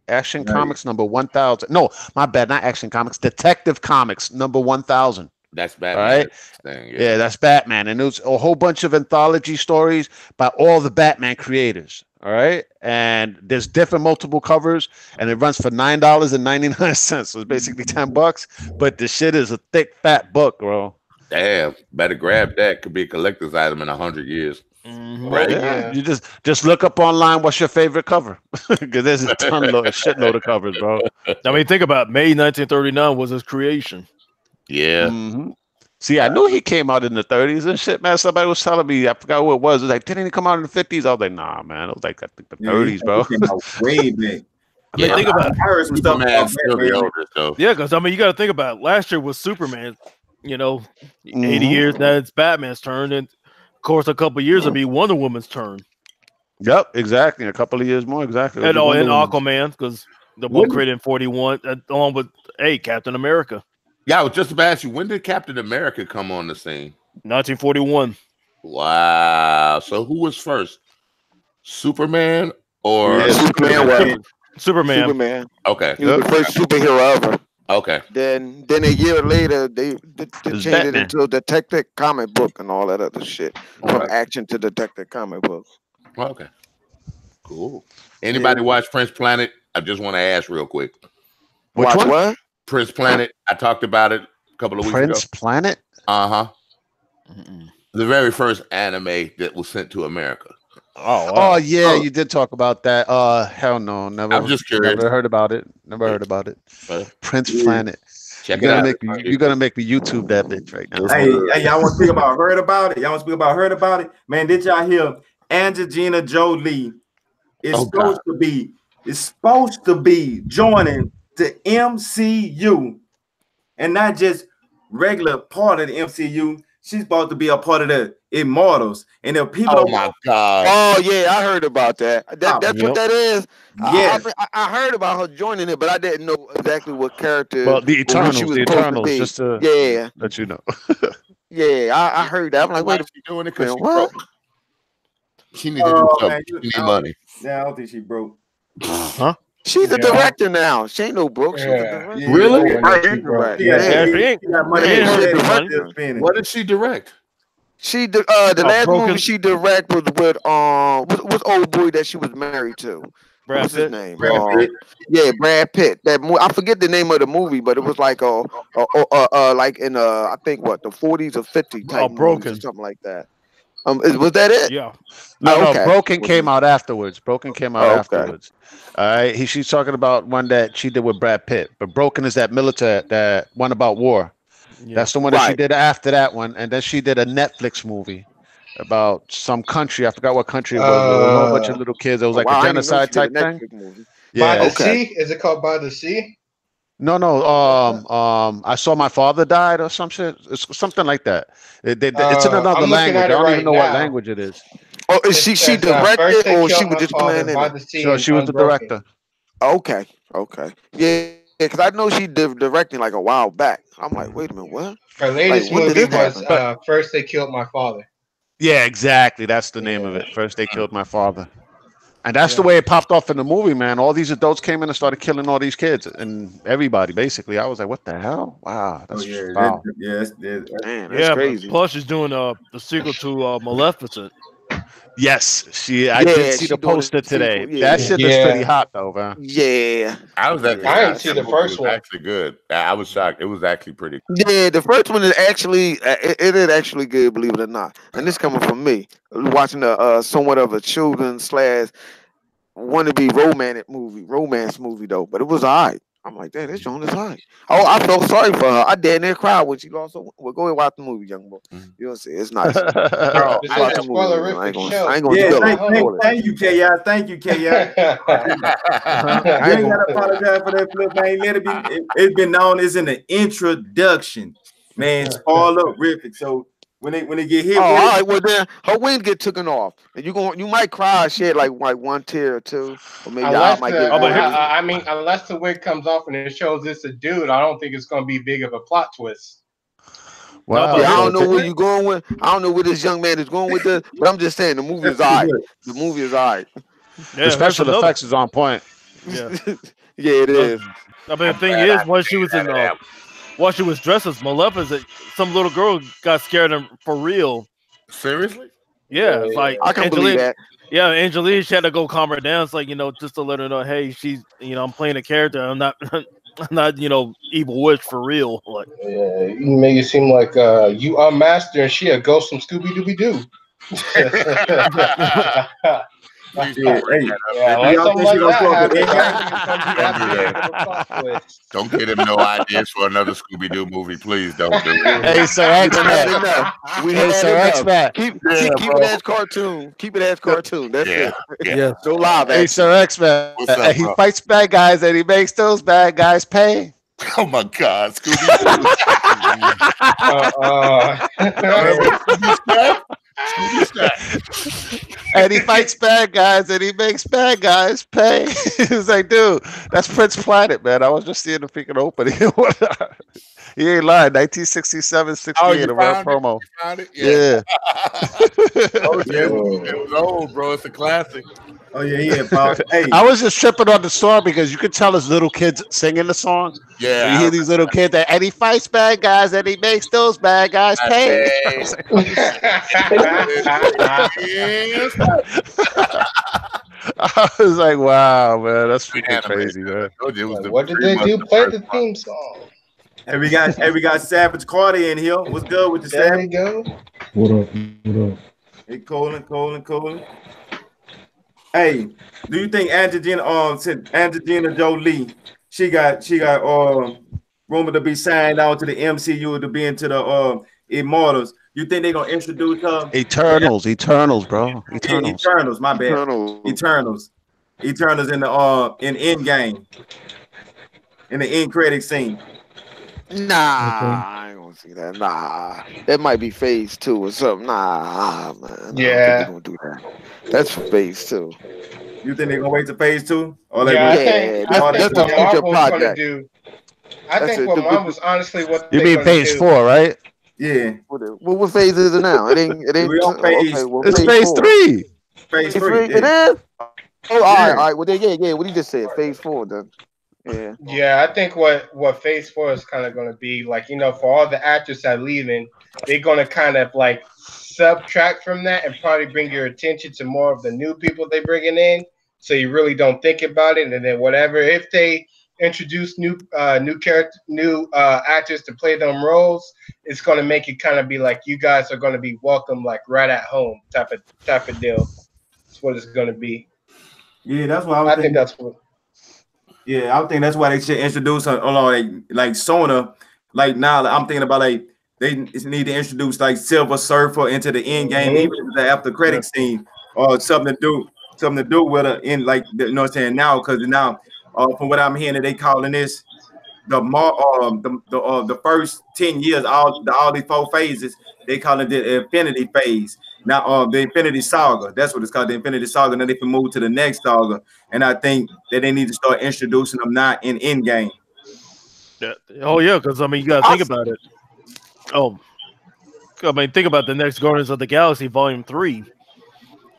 Action Comics number 1000. No, my bad. Not Action Comics. Detective Comics number 1000. That's Batman. Right? Yeah, that's Batman. And it was a whole bunch of anthology stories by all the Batman creators. All right. And there's different multiple covers, and it runs for $9.99. So it's basically $10. But the shit is a thick, fat book, bro. Damn. Better grab that. Could be a collector's item in 100 years. Mm-hmm. Right? Yeah. You just look up online what's your favorite cover. Because there's a shitload of covers, bro. I mean, think about May 1939 was his creation. Yeah. Mm-hmm. See, I knew he came out in the 30s and shit, man. Somebody was telling me, I forgot who it was. It was like, didn't he come out in the 50s? I was like, nah, man. It was like, I think the 30s, bro. Way back. I mean, think about it. Yeah, because I mean, you got to think about it. Last year was Superman, 80 years. Now it's Batman's turn. And of course, a couple of years will be Wonder Woman's turn. Yep, exactly. A couple of years more, exactly. And Aquaman, because the book created in 41, along with, Captain America. Yeah, I was just about to ask you, when did Captain America come on the scene? 1941. Wow. So who was first? Superman or Superman? Superman. Superman. Okay. He was the first superhero ever. Okay. Then a year later, they It's changed it Batman. into a detective comic book and all that other shit. From Okay. action to detective comic book. Okay. Cool. Anybody watch Prince Planet? I just want to ask real quick. Which Watch one? what? Prince Planet. I talked about it a couple of weeks Prince ago. Planet? Uh-huh. Mm-mm. The very first anime that was sent to America. Oh, wow. Oh yeah, you did talk about that. Hell no, never. I'm just curious. Never heard about it. Never heard about it. Prince Planet. Check You're it gonna out. make me. You're gonna make me YouTube that bitch right now. Hey, y'all want to speak about heard about it? Y'all want to speak about heard about it? Man, did y'all hear Angelina Jolie is supposed to be joining the MCU, and not just regular part of the MCU. She's supposed to be a part of the Immortals, and the people. Oh my God! Oh yeah, I heard about that. That's what that is. Yes. I heard about her joining it, but I didn't know exactly what character. Well, the or who Eternals. she was The supposed to Eternals. be. Just to Yeah, let you know. yeah. I heard that. I'm like, Why wait is she doing it? a Because minute, she what? broke. She need to do something. Man, She need money. Yeah, I don't think she broke. She's a director now. She ain't no broke. She's a director. Yeah. Really? Yeah, she ain't- she got money. Yeah, Yeah, she's a she's director. still spinning. What did she direct? She the last Broken. movie she direct was with what's old boy that she was married to? Brad What's his Pitt. name? Brad Pitt. Yeah, Brad Pitt. That I forget the name of the movie, but it was like like in I think what the 40s or 50 type movies Broken. or something like that. Was that it? Yeah. No, okay. Broken came out afterwards. Broken came out Oh, okay. afterwards. All right. She's talking about one that she did with Brad Pitt, but Broken is that military, that one about war. Yeah. That's the one that she Right. did after that one, and then she did a Netflix movie about some country. I forgot what country it was. There was a whole bunch of little kids. It was like Wow, a I didn't even know genocide she type did a thing. Netflix movie. By the Yeah. Okay. Sea? Is it called By the Sea? No. I saw my father died or some shit. It's something like that. It's in another I'm looking language. I at it don't right even know what now. language it is. Oh, is It she says, directed first they or she killed was my just father playing in by it? the sea. So and she was the Unbroken. director. Okay. Yeah, because I know she did directing like a while back. I'm like, wait a minute, what? Her latest when did movie this was happen? First They Killed My Father. Yeah, exactly. That's the name of Yeah. it. First they killed my father. And that's the way it popped off in the movie, man. All these adults came in and started killing all these kids and everybody, basically. I was like, what the hell? Wow. That's foul. Man, that's Yeah, but crazy. plus she's doing the sequel to Maleficent. Yes, I did see she the doing poster the sequel, today. yeah. That shit is pretty hot, though, man. Yeah. I was actually. I didn't see the first one. Actually, good. I was shocked. It was actually pretty. Yeah, the first one is actually it is actually good, believe it or not. And this coming from me, watching a somewhat of a children's / wannabe romance movie though, but it was alright. I'm like, damn, this joint is alright. Oh, I felt sorry for her. I damn near cried when she lost her. Well, go and watch the movie, young boy. You'll see, it's nice. This is a Watch the movie. I spoilerific ain't gonna show. spoil it. Thank you, K.I. Thank you, K.I. I ain't gotta apologize for that flip, man. Let it be. It's been known as in the introduction, man. Spoilerific. So when they get hit Oh, all with right. Well, then her wings get taken off, and you might cry, shed like one tear or two, or maybe I might get. I mean, unless the wig comes off and it shows it's a dude, I don't think it's going to be big of a plot twist. Wow. Yeah, I don't know where you're going with. I don't know where this young man is going with this, but I'm just saying the movie is alright. The movie is alright. Yeah, the special effects is on point. Yeah, yeah, it is. I mean, the thing is, when she was in while she was dressed as Maleficent, some little girl got scared for real. Seriously? Yeah, it's like I can believe that. Yeah, Angelina, she had to go calm her down. It's like, just to let her know, hey, she's, I'm playing a character. I'm not, evil witch for real. Like, yeah, you make it seem like you are master and she a ghost from Scooby Dooby Doo. Please Yeah, don't bring hey, that up. Yeah, y'all unless something think she like gonna that fuck with happens, I AI? don't think it's gonna be that big of a plot twist. Don't get him no ideas for another Scooby Doo movie. Please don't do it. Hey, Sir X-Man. We Hey, had Sir enough. X-Man. Keep it as cartoon. Keep it as cartoon. That's Yeah. it. yeah. No live Hey, action. Sir X-Man. What's up, He bro? fights bad guys and he makes those bad guys pay. Oh my God, Scooby Doo. And he fights bad guys and he makes bad guys pay. He's like, dude, that's Prince Planet, man. I was just seeing the freaking opening. He ain't lying. 1967, 68, a rare promo. You found it? Yeah. Oh, yeah. It was old, bro. It's a classic. Oh yeah, Bob. Hey, I was just tripping on the song because you could tell it's little kids singing the song. Yeah, So you hear these little kids that, and he fights bad guys and he makes those bad guys pay. I I was like, wow, man, that's freaking Anime. crazy, man. What did they do? Play the theme song. hey, we got Savage Carter in here. What's good with the There we Savage? go. What up? What up? Hey, Colin. Hey, do you think Angelina Jolie, she got rumored to be signed out to the MCU to be into the Immortals? You think they're gonna introduce her? Eternals, bro. Eternals. Eternals, my bad. Eternals. Eternals in the in Endgame. In the end credit scene. Nah, I ain't gonna see that. Nah, it might be phase 2 or something. Nah, man. Yeah. I don't think they're gonna do that. That's phase 2. You think they're gonna wait to phase 2? Or they Yeah, I gonna- think that's what a future Marvel's gonna project. do. I That's think it. what The- Marvel's honestly what You they're mean gonna phase do. 4, right? Yeah, What phase is it now? It ain't. We on phase- Okay, well, It's phase 4. 3. phase Phase 3. It Yeah. is. Oh, all right. Well, then, yeah. What he just said, phase 4. Then, yeah. Yeah, I think what phase 4 is kind of going to be like, for all the actors that are leaving, they're going to kind of like subtract from that and probably bring your attention to more of the new people they're bringing in, so you really don't think about it. And then whatever, if they introduce new actors to play them roles, it's going to make it kind of be like you guys are going to be welcome like right at home type of deal. That's what it's going to be. Yeah, that's what I was I think thinking. that's what. Yeah, I think that's why they should introduce her like Sona. Like now, I'm thinking about like they need to introduce like Silver Surfer into the end game, Mhm. even the after credit scene, or something to do with her in like you know what I'm saying now, because now from what I'm hearing, they calling this the first 10 years, all these 4 phases, they call it the Infinity Phase. Now, the Infinity Saga, that's what it's called, the Infinity Saga. Now they can move to the next saga, and I think that they need to start introducing them now in Endgame. Yeah. Oh yeah, because I mean you gotta think about it. Oh, I mean think about the next Guardians of the Galaxy Volume 3.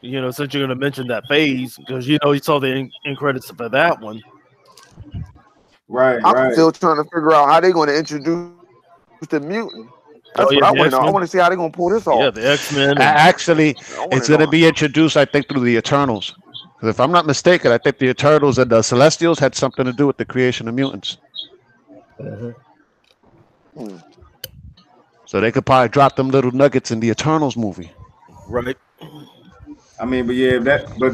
Since you're gonna mention that phase, because you saw the end credits for that one. Right. I'm still trying to figure out how they're going to introduce the mutant. That's what I want to know. I want to see how they're going to pull this off. Yeah, the X-Men. Actually, it's going to be introduced, I think, through the Eternals. Because if I'm not mistaken, I think the Eternals and the Celestials had something to do with the creation of mutants. So they could probably drop them little nuggets in the Eternals movie. Right. I mean, but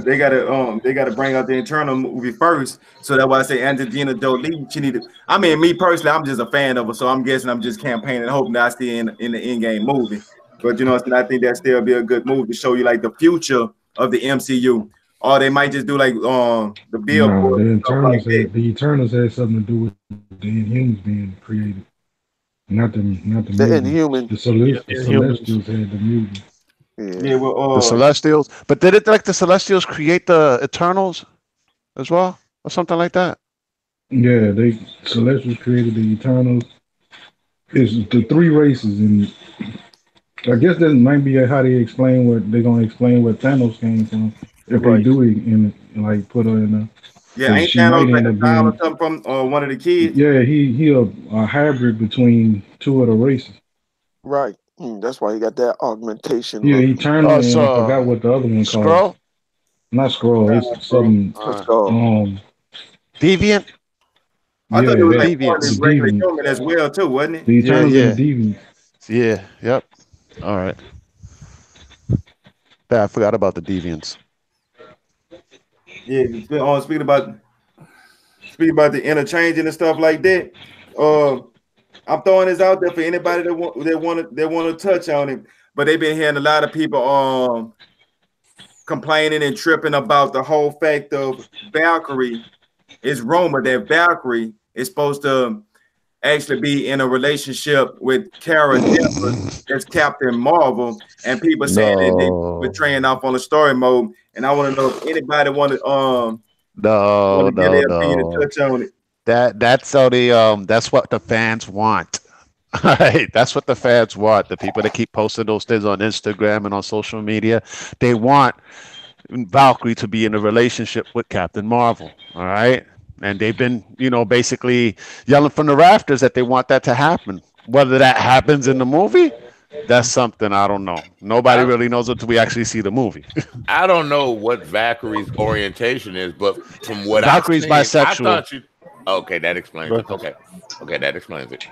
they gotta bring out the Eternal movie first. So that's why I say Angelina Jolie. She need to. I mean, me personally, I'm just a fan of her, so I'm guessing I'm just campaigning, hoping that I see in the in-game movie. But you know, I think that still be a good movie to show you like the future of the MCU. Or they might just do like the Billboard. No, the Eternals had something to do with the Inhumans being created, not the Inhumans. The Celestials had the mutants. Yeah, well, the Celestials. But did it like the Celestials create the Eternals as well, or something like that? Yeah, Celestials created the Eternals. It's the 3 races, and I guess that might be how they explain what they're gonna explain where Thanos came from. If they do it and like put her in a ain't Thanos like a child or something from one of the kids? Yeah, he a hybrid between 2 of the races. Right. That's why he got that augmentation. Yeah, he turned I forgot what the other one called. Skrull? Not Skrull. It's something. Deviant? I thought it was like Deviant. regular human as well too, wasn't it? The Eternals and Deviant. Yeah. Yep. All right. I forgot about the Deviants. Yeah. Speaking about the interchanging and stuff like that. I'm throwing this out there for anybody that want to touch on it. But they've been hearing a lot of people complaining and tripping about the whole fact of Valkyrie. It's rumored that Valkyrie is supposed to actually be in a relationship with Kara Danvers as Captain Marvel, and people saying that they were training off on a story mode. And I want to know if anybody want to get their opinion to touch on it. That's only that's what the fans want. All right, that's what the fans want. The people that keep posting those things on Instagram and on social media, they want Valkyrie to be in a relationship with Captain Marvel. All right. And they've been, basically yelling from the rafters that they want that to happen. Whether that happens in the movie, that's something I don't know. Nobody really knows until we actually see the movie. I don't know what Valkyrie's orientation is, but from what Valkyrie's I've seen, bisexual. I thought you. Okay, that explains it. Okay, that explains it.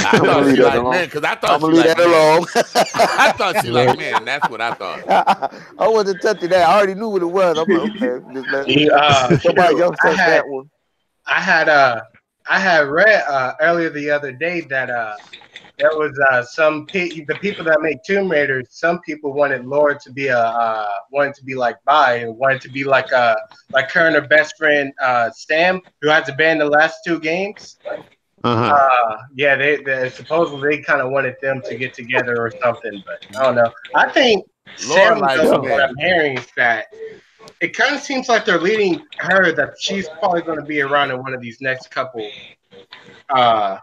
I I'm gonna thought leave she that liked alone. men because I I'm thought gonna she leave liked that men. alone. I thought she liked men. That's what I thought. I wasn't touching that. I already knew what it was. I'm like, okay, just let somebody Shoot, else touch that one. I had read earlier the other day that there was the people that make Tomb Raiders. Some people wanted Laura to be wanted to be like bi and wanted to be like her and her best friend Sam, who has been the last 2 games. Yeah, they supposedly they kind of wanted them to get together or something, but I don't know. I think Laura Sam, likes though, men. what I'm hearing is that it kind of seems like they're leading her that she's probably going to be around in one of these next couple one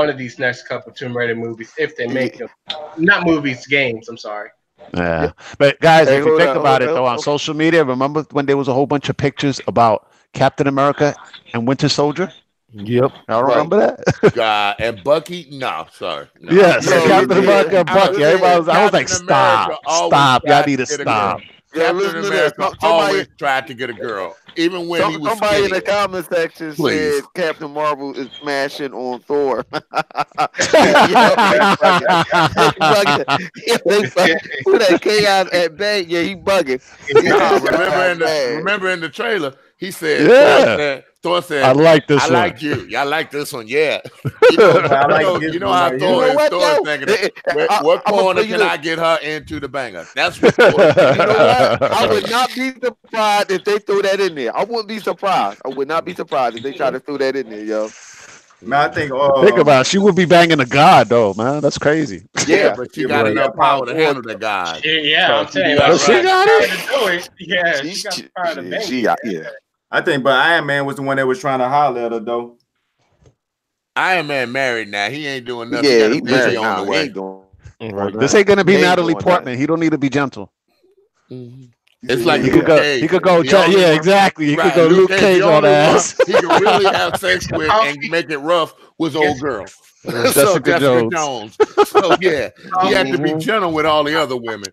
of these next couple Tomb Raider movies if they make them. Not movies, games. I'm sorry. Yeah, but guys, Hey, if you hold think on, about hold it though, on social media, remember when there was a whole bunch of pictures about Captain America and Winter Soldier? Yep. I remember that. And Bucky, no, sorry. No. Yes, No, Captain America and Bucky. Everybody was, I was like, Captain America stop, always stop. Y'all tried need to get a stop. girl. Yo, Captain listen to this. America Somebody- always tried to get a girl, even when he was Somebody in skinny. the comment section Please. said Captain Marvel is smashing on Thor. Who that chaos at bay? Yeah, he bugging. No, remember in the trailer, he said, Yeah. Thor said, I like this I one. like you. Y'all like this one, yeah. You know how You Thor know is. what, Thor though? is thinking, what I'ma corner tell you can this. I get her into the banger? That's what Thor is thinking. You know what? I would not be surprised if they throw that in there. I wouldn't be surprised. I would not be surprised if they try to throw that in there, yo. Man, I think Think about it. She would be banging a god, though, man. That's crazy. Yeah, but she got enough power to handle that guy. Yeah, I'm saying. But she got it. To do it. Yeah, she got the power to bang She it. got, yeah. I think, but Iron Man was the one that was trying to holler at her though. Iron Man married now. He ain't doing nothing. Yeah, he he got a baby married on now. the He way. ain't doing. This ain't gonna be He ain't Natalie doing Portman. that. He don't need to be gentle. It's like He Luke could go. Cage. He could go. The only Yeah, one- exactly. He Right, could go Luke Cage the on only one ass. he could really have sex with and make it rough was old girl. So Jessica Jones. So yeah, he had to be gentle with all the other women.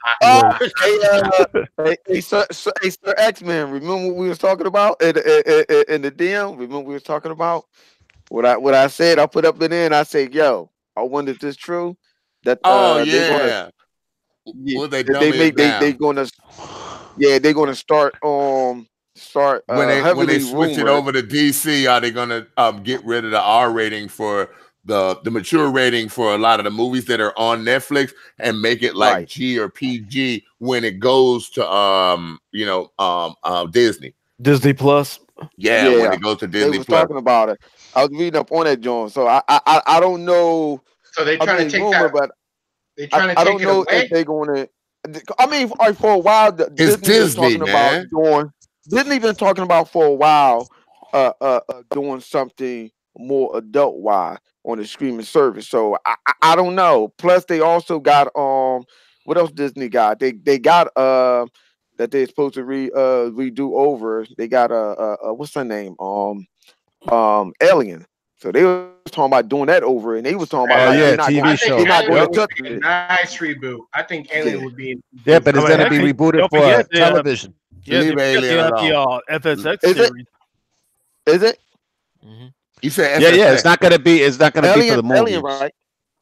Hey, Sir X-Men, remember what we was talking about in the DM? Remember what we was talking about? What I said, I put up in there and I said, yo, I wonder if this true. That yeah. Well, they're gonna start when they switch it rumored. over to DC, are they gonna get rid of the R rating for the mature rating for a lot of the movies that are on Netflix and make it like G or PG when it goes to Disney Plus? Yeah, when it goes to Disney They was Plus. talking about it. I was reading up on that, John. So I don't know. So they trying to take that. But they trying to I take don't know if they're going to. I mean, for a while, Disney, man. Disney been talking about for a while, doing something more adult wise on the streaming service. So I don't know. Plus, they also got what else Disney got? They got that they're supposed to redo over. They got what's her name? Alien. So they were talking about doing that over, and they was talking about TV show. They're not going to touch it. it. Nice reboot. I think Alien would be. Yeah, but it's gonna be rebooted for television. Yeah, Leave Alien alone. The FSX Is it? series. Is it? Mm-hmm. You said Yeah. It's not gonna be. It's not gonna be for the movie. Alien, right?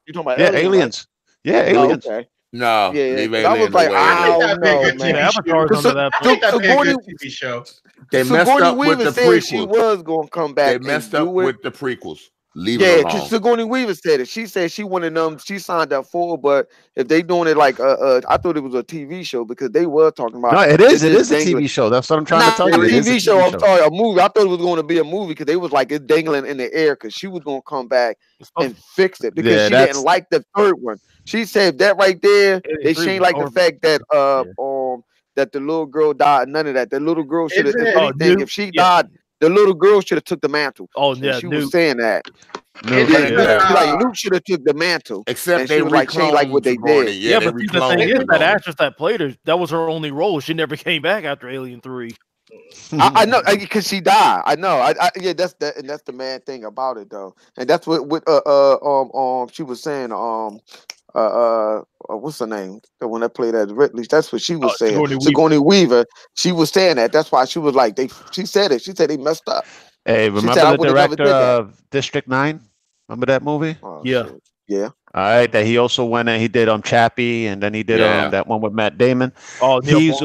You talking about Aliens? Right? Yeah, Aliens. Oh, okay. No, Yeah, leave I Alien was like, away. I don't know, man. Yeah, Avatar's under that. I think that'd be a good TV show. They messed Sigourney up with Weaver the said she prequels. was going to come back. They messed up with the prequels. Leave it Yeah, alone. because Sigourney Weaver said it. She said she wanted them. She signed up for it, but if they doing it like I thought it was a TV show because they were talking about. No, it is. It just is a dangling. TV show. That's what I'm trying to tell Not you. a It is TV show. I'm show. sorry, a movie. I thought it was going to be a movie because they was like it's dangling in the air because she was going to come back and fix it because she didn't like the third one. She said that right there. They ain't like the fact that that the little girl died. None of that. The little girl should have. If she died, the little girl should have took the mantle. Oh yeah, she was saying that. No, It is, yeah. She like Luke should have took the mantle. Except and they she was like, she ain't like what they Sigourney. did. Yeah, they but see, the recloned thing is, that Sigourney. actress that played her, that was her only role. She never came back after Alien 3. I know because she died. I know. Yeah, that's the and that's the mad thing about it though, and that's what she was saying what's her name? The one that played as Ripley. That's what she was saying. Sigourney Weaver. She was saying that. That's why she was like she said it. She said they messed up. Hey, remember the director of District 9? Remember that movie? Oh, Yeah. shit. Yeah. All right, that he also went and he did Chappie, and then he did that one with Matt Damon. Oh, He was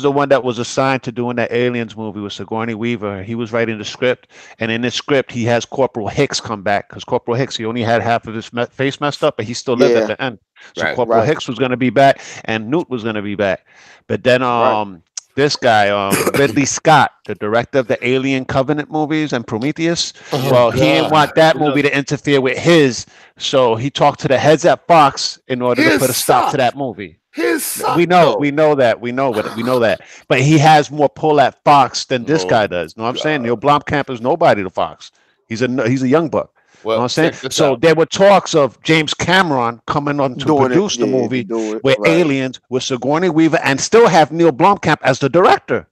the one that was assigned to doing that Aliens movie with Sigourney Weaver. He was writing the script, and in the script he has Corporal Hicks come back because Corporal Hicks, he only had half of his face messed up, but he still lived at the end. So Corporal Hicks was going to be back, and Newt was going to be back. But then this guy, Ridley Scott, the director of the Alien Covenant movies and Prometheus, he didn't want that movie to interfere with his, so he talked to the heads at Fox in order to put a stop to that movie. We know that. But he has more pull at Fox than this guy does. You know what I'm saying? Neil Blomkamp is nobody to Fox. He's a young buck. Well, you know what I'm saying? So there were talks of James Cameron coming on to produce the movie with Aliens, with Sigourney Weaver, and still have Neil Blomkamp as the director.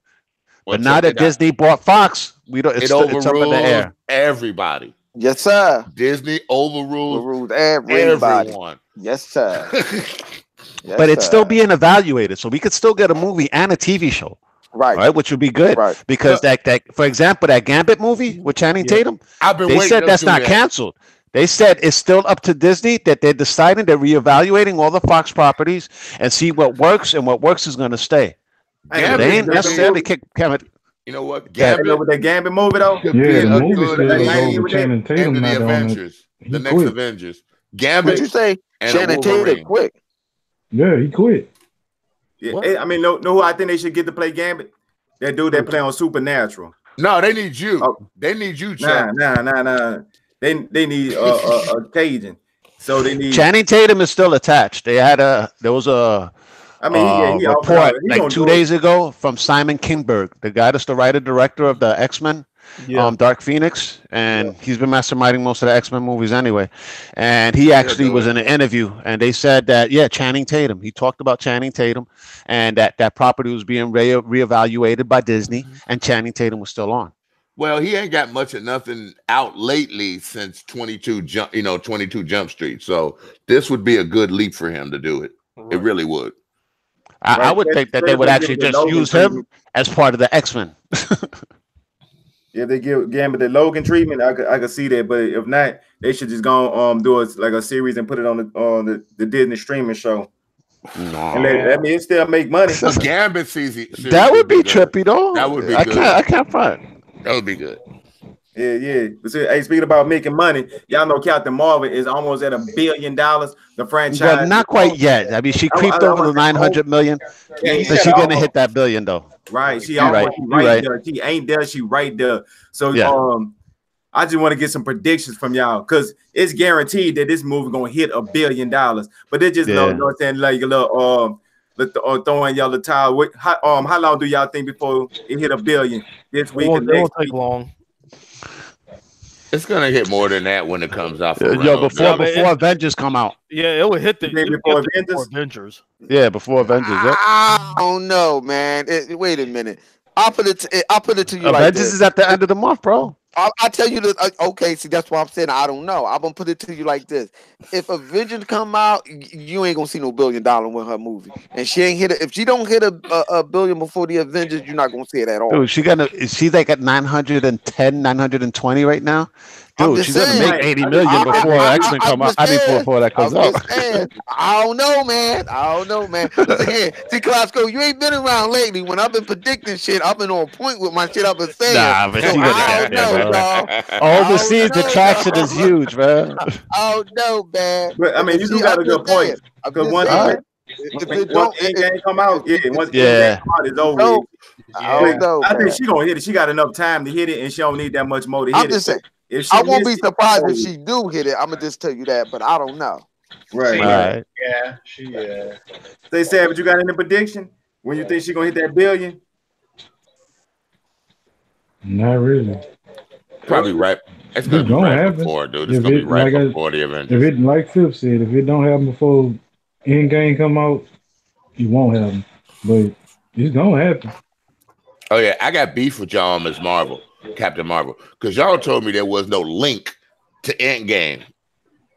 But now that Disney bought Fox, it's up in the air. Everybody. Yes, sir. Disney overruled everybody. Everyone. Yes, sir. But it's still being evaluated, so we could still get a movie and a TV show. Right, which would be good because that for example, that Gambit movie with Channing Tatum, they said that's not canceled. They said it's still up to Disney that they're deciding, they're reevaluating all the Fox properties and see what works, and what works is going to stay. They ain't necessarily kick Gambit. You know what? Gambit with that Gambit movie though. Yeah, the movie still goes with Channing Tatum. The Avengers, the next Avengers. Gambit. What you say? Channing Tatum quit. Yeah, he quit. Yeah, I mean, no, who I think they should get to play Gambit? That dude that play on Supernatural. No, they need you. They need you, Chuck. Nah. They need a Cajun. So they need Channing Tatum is still attached. There was a report like 2 days ago from Simon Kinberg, the guy that's the writer director of the X-Men. Dark Phoenix, and he's been masterminding most of the X-Men movies anyway. And he actually was in an interview, and they said that Channing Tatum. He talked about Channing Tatum, and that property was being reevaluated by Disney, and Channing Tatum was still on. Well, he ain't got much of nothing out lately since 22 Jump Street. So this would be a good leap for him to do it. It really would. I would think that they would actually just use him as part of the X-Men. If they give Gambit the Logan treatment, I could see that. But if not, they should just go do a series and put it on the Disney streaming show. No. And it still make money. Gambit season. That would be trippy though. That would be good. I can't find. That would be good. Yeah. But hey, speaking about making money, y'all know Captain Marvel is almost at $1 billion. The franchise. Well, not quite yet. I mean, she creeped over the 900 million, but she's gonna hit that $1 billion though. Right. She right there. She ain't there. She right there. So I just want to get some predictions from y'all because it's guaranteed that this movie gonna hit $1 billion. But they just know what I'm saying, like a little throwing y'all the towel. How long do y'all think before it hit $1 billion this week? It won't take long. It's gonna hit more than that when it comes out. Before Avengers come out. Yeah, it would hit before Avengers. Yeah, before Avengers. I don't know, man. Wait a minute. I'll put it to you Avengers like this. is at the end of the month, bro. I'll tell you this. Okay, see, that's why I'm saying I don't know. I'm gonna put it to you like this: if Avengers come out, you ain't gonna see no $1 billion with her movie, and she ain't hit it. If she don't hit a billion before the Avengers, you're not gonna see it at all. Dude, she's like at 910, 920 right now. Dude, she's gonna make 80 million before X-Men come out. Before that comes out. I don't know, man. Again, see, Clasco, you ain't been around lately. When I've been predicting shit, I've been on point with my shit I've been saying. Nah, but she gonna get there, bro. Overseas, the traction is huge, man. I don't know, man. But I mean, you do got a good point. Because once Endgame come out, once Endgame come out, it's over. I think she gonna hit it. She got enough time to hit it, and she don't need that much more to hit it. I'm just saying. I won't be surprised if she do hit it. I'm gonna just tell you that, but I don't know. Right. Yeah. Say, Savage, you got any prediction when you think she gonna hit that $1 billion? Not really. Probably right It's gonna be gonna right happen. before, dude. It's If gonna be it right like before the if Avengers. it like Fifth said, if it don't happen before Endgame come out, it won't happen. But it's gonna happen. Oh yeah, I got beef with y'all on Ms. Marvel, Captain Marvel, because y'all told me there was no link to Endgame,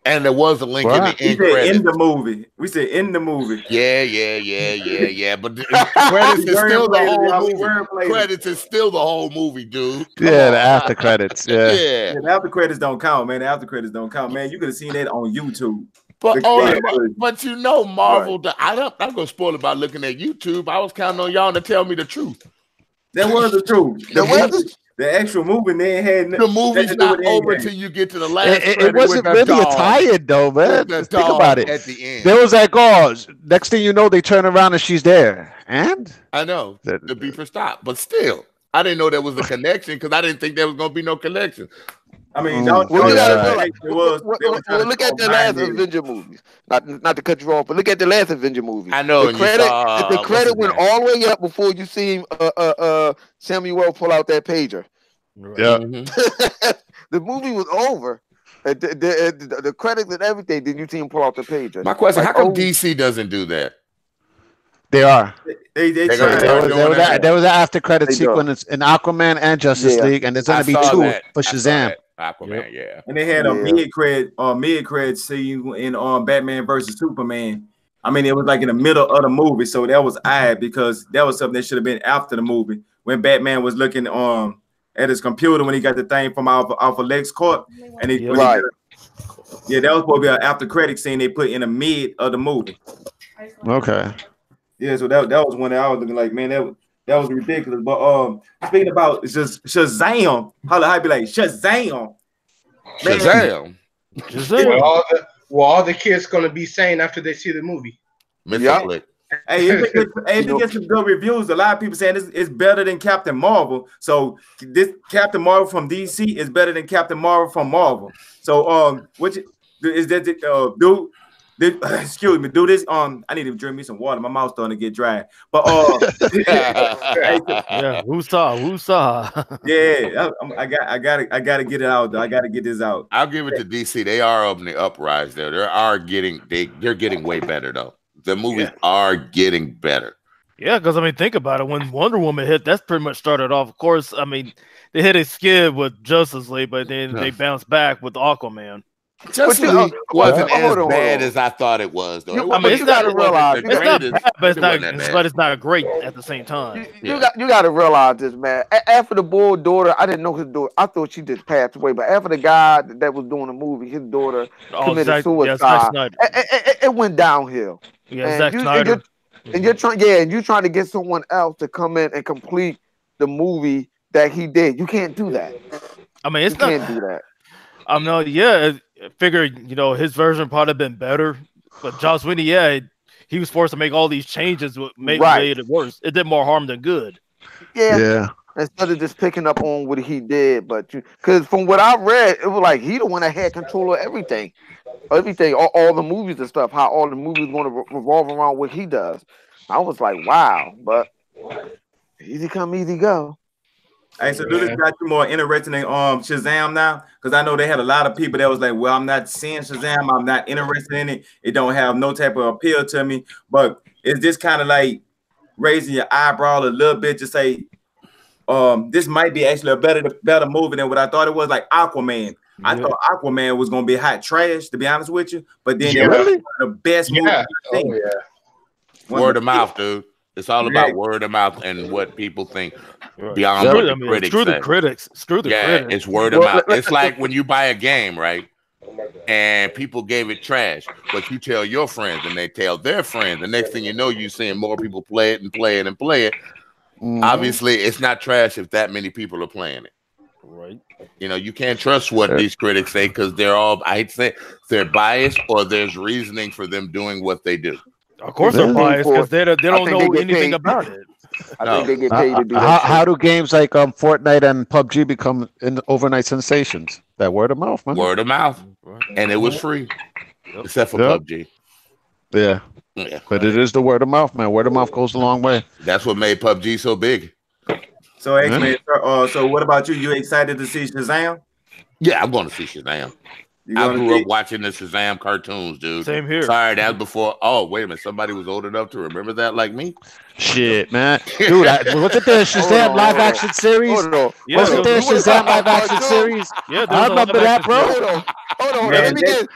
and there was a link in the What? We end said in credits. the movie. We said in the movie. Yeah. But the credits is still the whole movie. Credits is still the whole movie, dude. Come Yeah, the on. after credits. Yeah. Yeah. Yeah, the after credits don't count, man. The after credits don't count, man. You could have seen that on YouTube. But The- but you know, Marvel. I'm gonna spoil it by looking at YouTube. I was counting on y'all to tell me the truth. That was the truth. The actual movie, they had The movie's nothing to do not with over Endgame. till you get to the last. It wasn't really a tie-in though, man. The Just think about dog it. at the end. There was like, oh, next thing you know, they turn around and she's there. And I know the beeper stopped, but still, I didn't know there was a connection because I didn't think there was gonna be no connection. I mean, Well, don't you gotta realize realize. Look at the last Avenger movies. Not to cut you off, but look at the last Avenger movie. I know. The and credit, you saw, the credit went all the way up before you see Samuel pull out that pager. yeah, The movie was over. The credits and everything. Did you see him pull out the pager? My question: Like, how come DC doesn't do that? they are. They They're tried. gonna do it. There was an after credit They do. sequence in Aquaman and Justice Yeah. League, and there's gonna I be saw 2 that. for I saw Shazam. that. Aquaman, yeah. And they had a Yeah. mid cred scene in Batman versus Superman. I mean, it was like in the middle of the movie, so that was odd because that was something that should have been after the movie when Batman was looking at his computer when he got the thing from off of Lex Corp, and Right. that was supposed to be an after credit scene they put in the mid of the movie. Okay. Yeah, so that was when I was looking like, man, that was ridiculous. But speaking about it's just Shazam, how I be like Shazam, man. Shazam. All the kids gonna be saying after they see the movie. Mr. Flick. Hey, if it gets some good reviews, a lot of people saying it's better than Captain Marvel. So this Captain Marvel from DC is better than Captain Marvel from Marvel. So which is that excuse me, do this. I need to drink me some water. My mouth's starting to get dry. But Yeah, woosah. yeah, I gotta get it out. Though. I gotta get this out. I'll give it to DC. They are on the uprise there. They're getting way better though. The movies are getting better. Yeah, because I mean, think about it. When Wonder Woman hit, that's pretty much started off. Of course, I mean, they hit a skid with Justice League, but then they bounced back with Aquaman. Justice League wasn't as bad as I thought it was, though. I mean, you gotta realize It's not bad, but it's not great at the same time. You got to realize this, man. After the boy daughter, I didn't know his daughter. I thought she just passed away, but after the guy that was doing the movie, his daughter committed suicide. It went downhill. Yeah, Zack Snyder. And you're trying to get someone else to come in and complete the movie that he did. You can't do that. I mean, you can't do that. I'm not. Yeah, I figured his version probably been better, but Joss Whedon, he was forced to make all these changes. Made it worse. It did more harm than good. Yeah. Instead of just picking up on what he did, because from what I read, it was like he the one that had control of everything, all the movies and stuff. How all the movies going to revolve around what he does. I was like, wow, but easy come, easy go. Hey, so do this got you more interested in Shazam now? Because I know they had a lot of people that was like, well, I'm not seeing Shazam. I'm not interested in it. It don't have no type of appeal to me. But is this kind of like raising your eyebrow a little bit to say, this might be actually a better movie than what I thought it was, like Aquaman. I thought Aquaman was going to be hot trash, to be honest with you. But then it was one of the best movies I've seen. Word of mouth, dude. It's all about word of mouth and what people think beyond what the critics screw say. the critics. Screw the critics. It's word of mouth. It's like when you buy a game, right? And people gave it trash, but you tell your friends and they tell their friends. The next thing you know, you're seeing more people play it and play it and play it. Obviously, it's not trash if that many people are playing it. Right. You can't trust what these critics say because they're all, I hate to say, they're biased or there's reasoning for them doing what they do. Of course they're biased because they don't know anything about it. I think they get paid to do that. How do games like Fortnite and PUBG become overnight sensations? That word of mouth, man. Word of mouth. And it was free. Except for PUBG. Yeah. But it is the word of mouth, man. Word of mouth goes a long way. That's what made PUBG so big. So, X-Man, so what about you? You excited to see Shazam? Yeah, I'm going to see Shazam. I grew up watching the Shazam cartoons, dude. Same here. Sorry, that was before. Oh, wait a minute. Somebody was old enough to remember that, like me. Shit, man, dude, wasn't there a Shazam live action series? Wasn't there a Shazam live action series? Yeah, I remember that, bro. Hold on. Let me get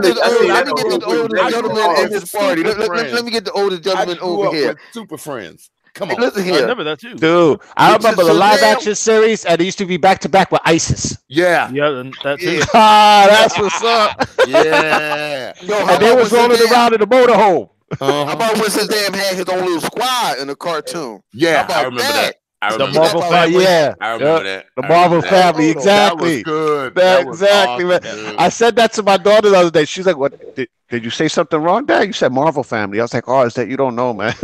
the oldest gentleman in this party. Let me get the oldest gentleman over here. Super Friends. Come on. Listen here. I remember that too. Dude, I remember the live action series, and it used to be back to back with ISIS. Yeah. Yeah, and that too. Ah, that's what's up. Yeah. And they was rolling around in the motorhome. How about when Shazam had his own little squad in the cartoon? Yeah, I remember that. The Marvel family. Yeah, I remember that. The Marvel family, exactly. That was good. Exactly, man. Dude. I said that to my daughter the other day. She's like, "What? Did you say something wrong, Dad? You said Marvel family." I was like, "Oh, is that you don't know, man?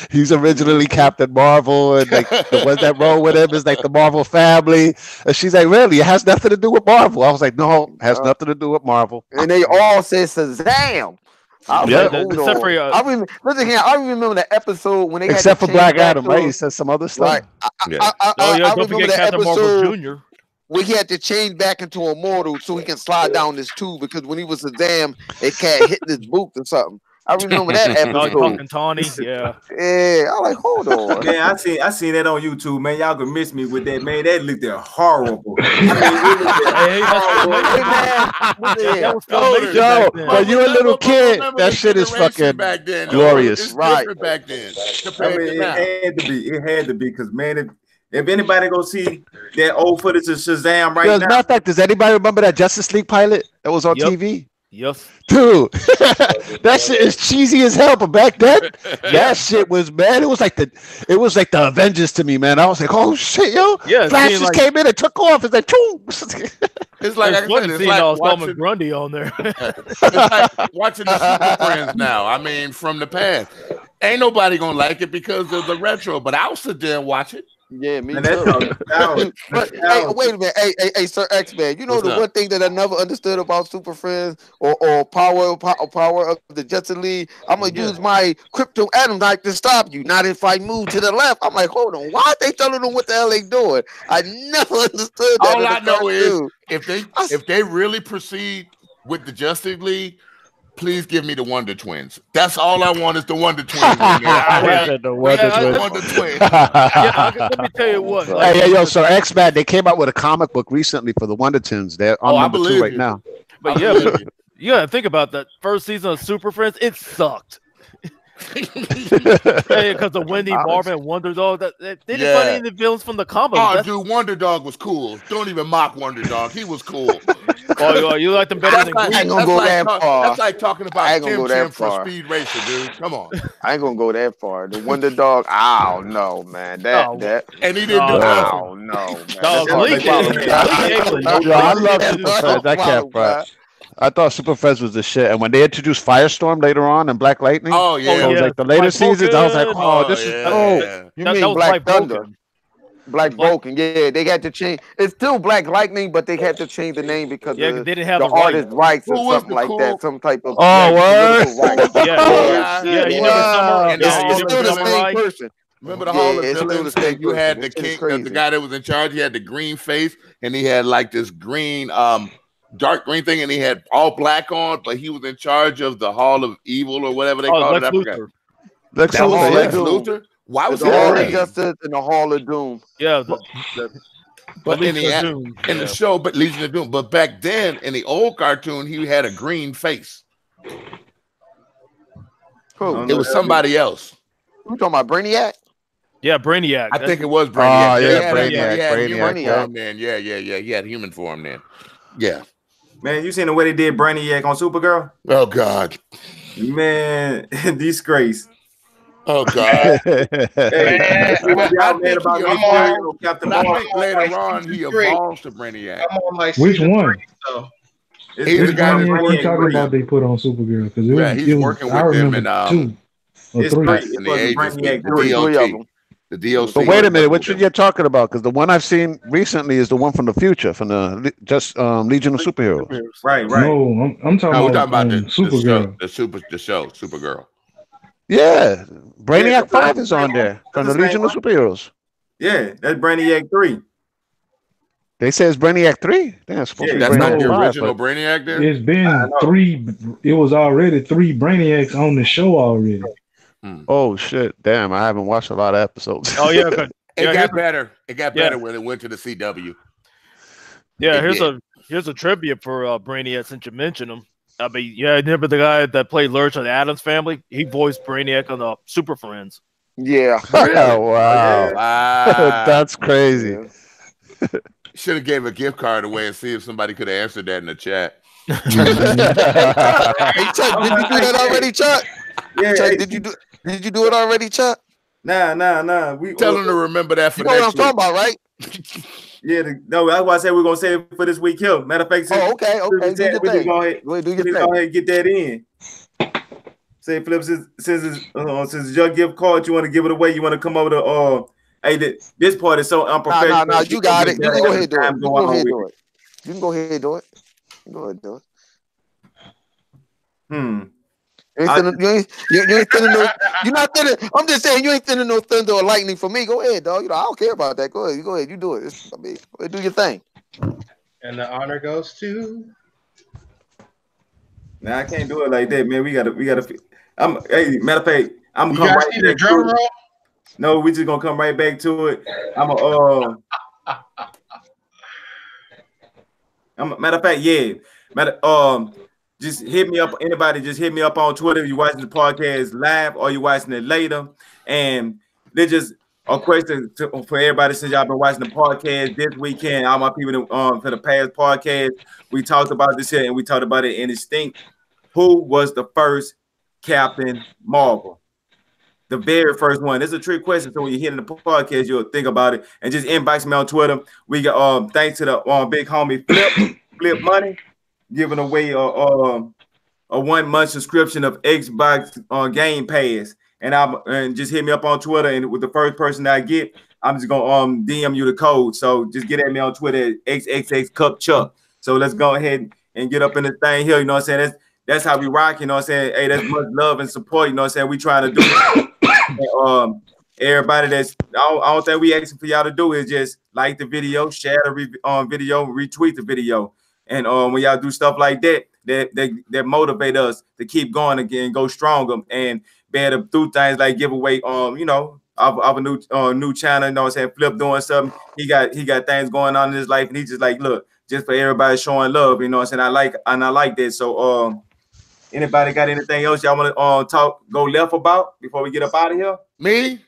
He's originally Captain Marvel, and like the ones that roll with him is like the Marvel family." And she's like, "Really? It has nothing to do with Marvel?" I was like, "No, it has nothing to do with Marvel." And they all said Shazam. I remember the episode when they except had for Black Adam, right? He said some other stuff. I don't forget Captain Marvel Jr. where he had to change back into a mortal so he can slide down this tube because when he was Shazam, it can't hit his boot or something. I remember that episode. Talking Tawny, yeah. Yeah, I like, hold on. Man, I seen that on YouTube, man. Y'all could miss me with that, man. That looked horrible. When you a little kid, that shit is fucking back then, glorious. Right. Back then. It had to be, because, man, if anybody go see that old footage of Shazam right As a now. matter of fact, does anybody remember that Justice League pilot that was on TV? Yes. Dude, that shit is cheesy as hell, but back then, that shit was, man, it was like the Avengers to me, man. I was like, oh shit, yo. Yeah, Flash just came in and took off. It's like, choo. It's like I said, it's like watching Grundy on there. It's like watching the Super Friends now. I mean, from the past. Ain't nobody gonna like it because of the retro, but I'll sit there and watch it. Yeah, me too. But hey, wait a minute, hey, Sir X Man. You know one thing that I never understood about Super Friends or power of the Justice League. I'm gonna use my crypto atom knife to stop you. Not if I move to the left. I'm like, hold on, why are they telling them what the hell they doing? I never understood that. All I know is if they really proceed with the Justice League, please give me the Wonder Twins. That's all I want is the Wonder Twins. The Wonder Twins. Let me tell you what. Yo, so X-Men, they came out with a comic book recently for the Wonder Twins. They're on number 2 right now. But yeah, you gotta think about that first season of Super Friends. It sucked. Because of Wendy, Marvin, and Wonder Dog. They didn't find any of the villains from the comic. Oh, dude, Wonder Dog was cool. Don't even mock Wonder Dog. He was cool. Oh, you like them better than I ain't gonna go that far. That's like talking about Tim for Speed Racer, dude. Come on. I ain't gonna go that far. The Wonder Dog, oh no, man. And he didn't do that. Oh no, man. I love Super Friends. I can't, bro. I thought Super Friends was the shit, and when they introduced Firestorm later on and Black Lightning, it was like the later seasons. I was like, this is you mean Black Thunder? Black Vulcan, yeah, they had to change. It's still Black Lightning, but they had to change the name because they didn't have the artist rights or something like that. Some type of word. It's still the same person. Remember the Hall of Villains? You had the king, the guy that was in charge. He had the green face, and he had like this green, dark green thing, and he had all black on, but he was in charge of the Hall of Evil or whatever they called it. Lex Luthor. Why was the Hall of Justice and the Hall of Doom? Yeah, but in the show, but Legion of Doom. But back then, in the old cartoon, he had a green face. It was somebody else. You talking about Brainiac? Yeah, Brainiac. I think it was Brainiac. Brainiac. He had human form then. Yeah. Man, you seen the way they did Brainiac on Supergirl? Oh God. Man, disgrace. Oh God. I think later on he evolves to Brainiac. I'm on like which one? He's the guy that's working talking about they put on Supergirl because he's working with them in 2 or 3. In the DOT. But wait a minute, which one you're talking about? Because the one I've seen recently is the one from the future, from the Legion of Superheroes. Right. No, I'm talking about Supergirl. The show, Supergirl. Yeah, Brainiac 5 is on there from the Legion of Superheroes. Yeah, that's Brainiac 3. They say it's Brainiac 3. Damn, it's supposed to be That's not Brainiac the 5. original but- Brainiac there. It's been 3. It was already 3 Brainiacs on the show already. Oh shit! Damn, I haven't watched a lot of episodes. Oh yeah, good. It Yeah, got better. It got Yeah. better when it went to the CW. Yeah, It here's a trivia for Brainiac since you mentioned him. I mean, yeah, remember the guy that played Lurch on the Addams Family? He voiced Brainiac on the Super Friends. Yeah. Wow, Wow. that's crazy. Yeah. Should have gave a gift card away and see if somebody could have answered that in the chat. Hey, Chuck, did you do that already, Chuck? Yeah, Chuck, hey, did you do it already, Chuck? nah. We Tell them to remember that for You know what I'm next talking week. about, right? no, that's why I said we're gonna save it for this week here. Matter of fact, Oh, okay. Do your we just thing. go ahead, Go ahead, do we your just thing. go ahead and get that in. Say, Flip, since it's your gift card, you want to give it away. You want to come over to hey, this part is so unprofessional. Nah, you got it. You can go ahead and do it. You can go ahead and with do it. You can go ahead and do it. You can go ahead and do it. You ain't sending no. You're not sending. I'm just saying you ain't sending no thunder or lightning for me. Go ahead, dog. You know I don't care about that. Go ahead. You do it. Go ahead, do your thing. And the honor goes to. Nah, I can't do it like that, man. We gotta. Hey, matter of fact, I'm You gonna come guys right need a back to drum it. roll? No, we just gonna come right back to it. Matter of fact, yeah. Just hit me up. Anybody, just hit me up on Twitter. You watching the podcast live or you watching it later? And they just a question for everybody since y'all been watching the podcast this weekend. All my people for the past podcast, we talked about this here and we talked about it in Instinct. Who was the first Captain Marvel? The very first one. It's a trick question. So when you're hitting the podcast, you'll think about it and just inbox me on Twitter. We got thanks to the big homie Flip Money, giving away a 1 month subscription of Xbox Game Pass. And just hit me up on Twitter, and with the first person that I get, I'm just gonna DM you the code. So just get at me on Twitter at XXXCup Chuck. So let's go ahead and get up in this thing here. You know what I'm saying? That's how we rock. You know what I'm saying? Hey, that's much love and support. You know what I'm saying? We trying to do. And, everybody I don't think we asking for y'all to do is just like the video, share the video, retweet the video. And when y'all do stuff like that motivate us to keep going again, go stronger, and be able to do things like give away, you know, of a new channel. You know what I'm saying? Flip doing something. He got things going on in his life, and he just like, look, just for everybody showing love. You know what I'm saying? I like that. So anybody got anything else y'all want to go left about before we get up out of here? Me?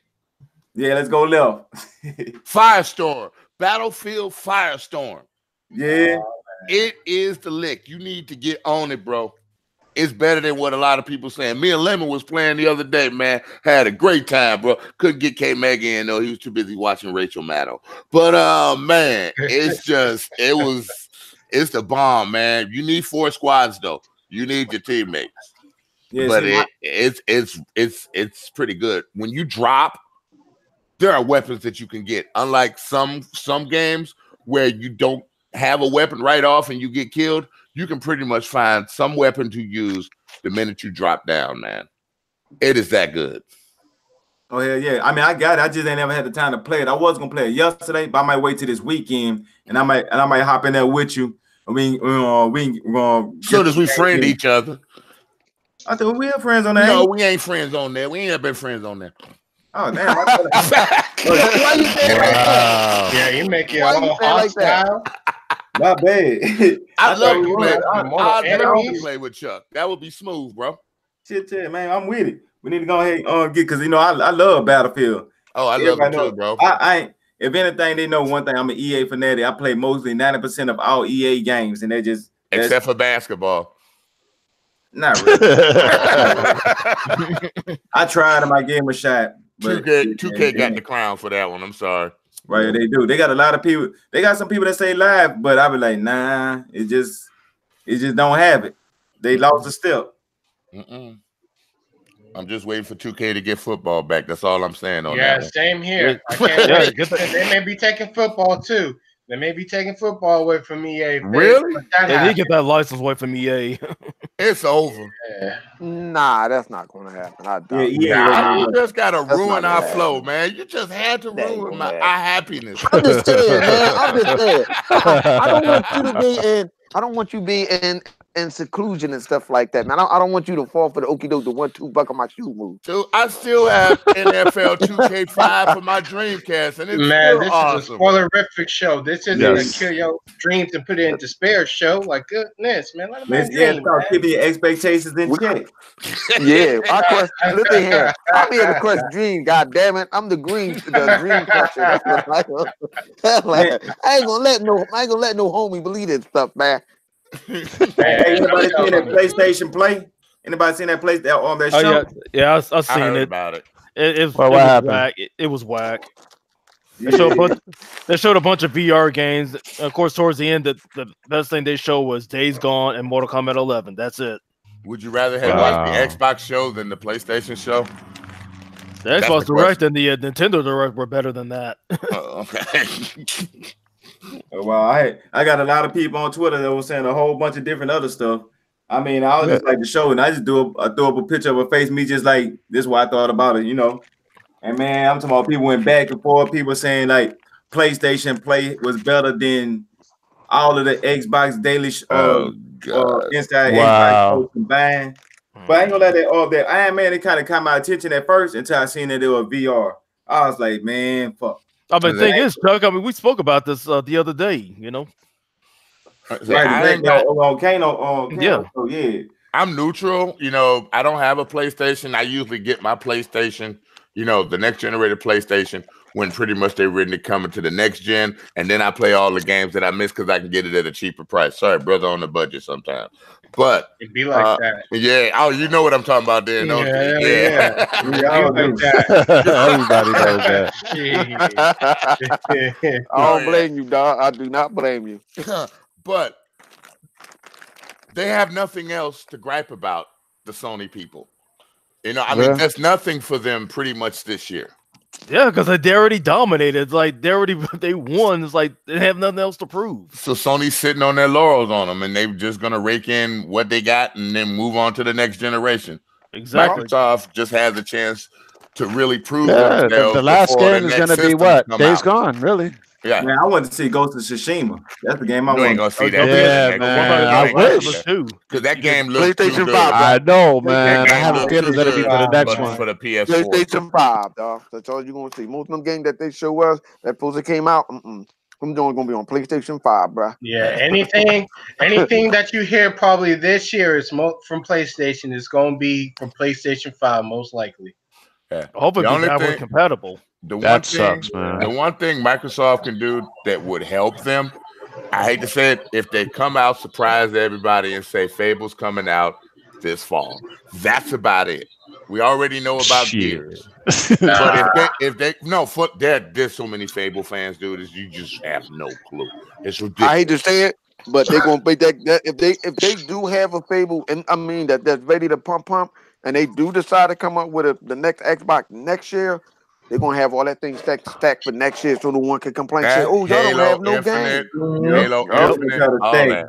Yeah, let's go left. Firestorm. Battlefield Firestorm. Yeah. It is the lick. You need to get on it, bro. It's better than what a lot of people saying. Me and Lemon was playing the other day, man. Had a great time, bro. Couldn't get K Mega in though. He was too busy watching Rachel Maddow. But man, it's the bomb, man. You need 4 squads though. You need your teammates. Yeah, but it's pretty good. When you drop, there are weapons that you can get. Unlike some games where you don't have a weapon right off and you get killed, you can pretty much find some weapon to use the minute you drop down, man. It is that good. Oh hell yeah! I mean, I got it. I just ain't never had the time to play it. I was gonna play it yesterday, but I might wait till this weekend, and I might hop in there with you. We Soon as we friend each other. I thought we have friends on there. No, we ain't friends on there. We ain't ever been friends on there. Oh damn! Why you say like that? Yeah, you make it Why all you say like that? hostile. My bad. I'd love to play. Mortal I'd love to enemies. play with Chuck. That would be smooth, bro. Shit, man, I'm with it. We need to go ahead and get, because you know I love Battlefield. Oh, I love it too, bro. I ain't. If anything, they know one thing. I'm an EA fanatic. I play mostly 90% of all EA games, and Except for basketball. Not really. I tried them. I gave them a shot. But 2K got the crown for that one. I'm sorry. Right, they do. They got a lot of people. They got some people that say live, but I be like, nah, it just don't have it. They lost a step. I'm just waiting for 2K to get football back. That's all I'm saying on Yeah, that. same here. I can't wait. They may be taking football too. They may be taking football away from EA. Really? They need to get that license away from EA. It's over. Nah, that's not gonna happen. I doubt it. You just gotta That's ruin not our gonna flow, happen. man. You just had to That ain't ruin gonna our happen. happiness. I'm just saying, man. I'm just saying. I don't want you to be in. I don't want you to be in seclusion and stuff like that, man. I don't want you to fall for the okie doke, the 1-2 buck on my shoe move. So I still have NFL 2K5 for my Dreamcast, and it's Man, still this awesome. is a spoilerific show. This isn't a kill your dreams and put it in despair show. Like goodness, man. Let a man dream. Start keeping your expectations in check. Yeah, I crush. Listen here, I'm here to crush dream. God damn it, I'm the dream crusher. That's what I ain't gonna let no homie believe this stuff, man. Hey, anybody seen that PlayStation Play? Anybody seen that place on that show? Yeah, I I seen heard it. about it. It What was happened? whack. It was whack. Yeah. They showed a bunch of VR games. Of course, towards the end, the best thing they showed was Days Gone and Mortal Kombat 11. That's it. Would you rather have watched the Xbox show than the PlayStation show? The Xbox Direct and the Nintendo Direct were better than that. Okay. Well, I got a lot of people on Twitter that were saying a whole bunch of different other stuff. I mean, I was just like the show, and I just threw up a picture of a face, me just like this is what I thought about it, you know. And man, I'm talking about people went back and forth. People saying like PlayStation Play was better than all of the Xbox daily inside Xbox shows combined. But I ain't gonna let that all that Iron Man. It kind of caught my attention at first until I seen that it was VR. I was like, man, fuck. I mean, the thing is, Chuck. I mean, we spoke about this the other day. You know, I'm neutral. You know, I don't have a PlayStation. I usually get my PlayStation, you know, the next generated PlayStation when pretty much they're ready to come into the next gen, and then I play all the games that I miss because I can get it at a cheaper price. Sorry, brother, on the budget sometimes. But it'd be like that. Yeah. Oh, you know what I'm talking about then, don't you? Yeah. Everybody knows that. I don't blame you, dog. I do not blame you. But they have nothing else to gripe about, the Sony people. You know, I mean, there's nothing for them pretty much this year. Yeah, because they already dominated. It's like they won. It's like they have nothing else to prove. So Sony's sitting on their laurels on them, and they're just gonna rake in what they got and then move on to the next generation. Exactly. Microsoft just has a chance to really prove Yeah, themselves. the last game is gonna be what? Days Gone, really? Yeah, man, I want to see Ghost of Tsushima. That's the game I want. You ain't gonna see that. Yeah, man. I wish. Because that game looks PlayStation too 5. good. I know, man. I have a feeling that'll be for the next one. For the PS4. PlayStation 5, dog. That's all you're gonna see. Most of them games that they show us that supposed to came out, I'm gonna be on PlayStation 5, bro. Yeah, anything that you hear probably this year is from PlayStation is gonna be from PlayStation 5, most likely. Yeah. Hopefully, it's compatible. The that sucks, man. The one thing Microsoft can do that would help them, I hate to say it, if they come out, surprise everybody, and say Fable's coming out this fall. That's about it. We already know about Gears. But there's so many Fable fans, dude. You just have no clue. It's ridiculous. I hate to say it, but they're gonna make that if they do have a Fable, and I mean that's ready to pump, and they do decide to come up with the next Xbox next year. They're gonna have all that thing stacked for next year, so no one can complain. Say, "Oh, y'all don't have no game." Halo Infinite, all that.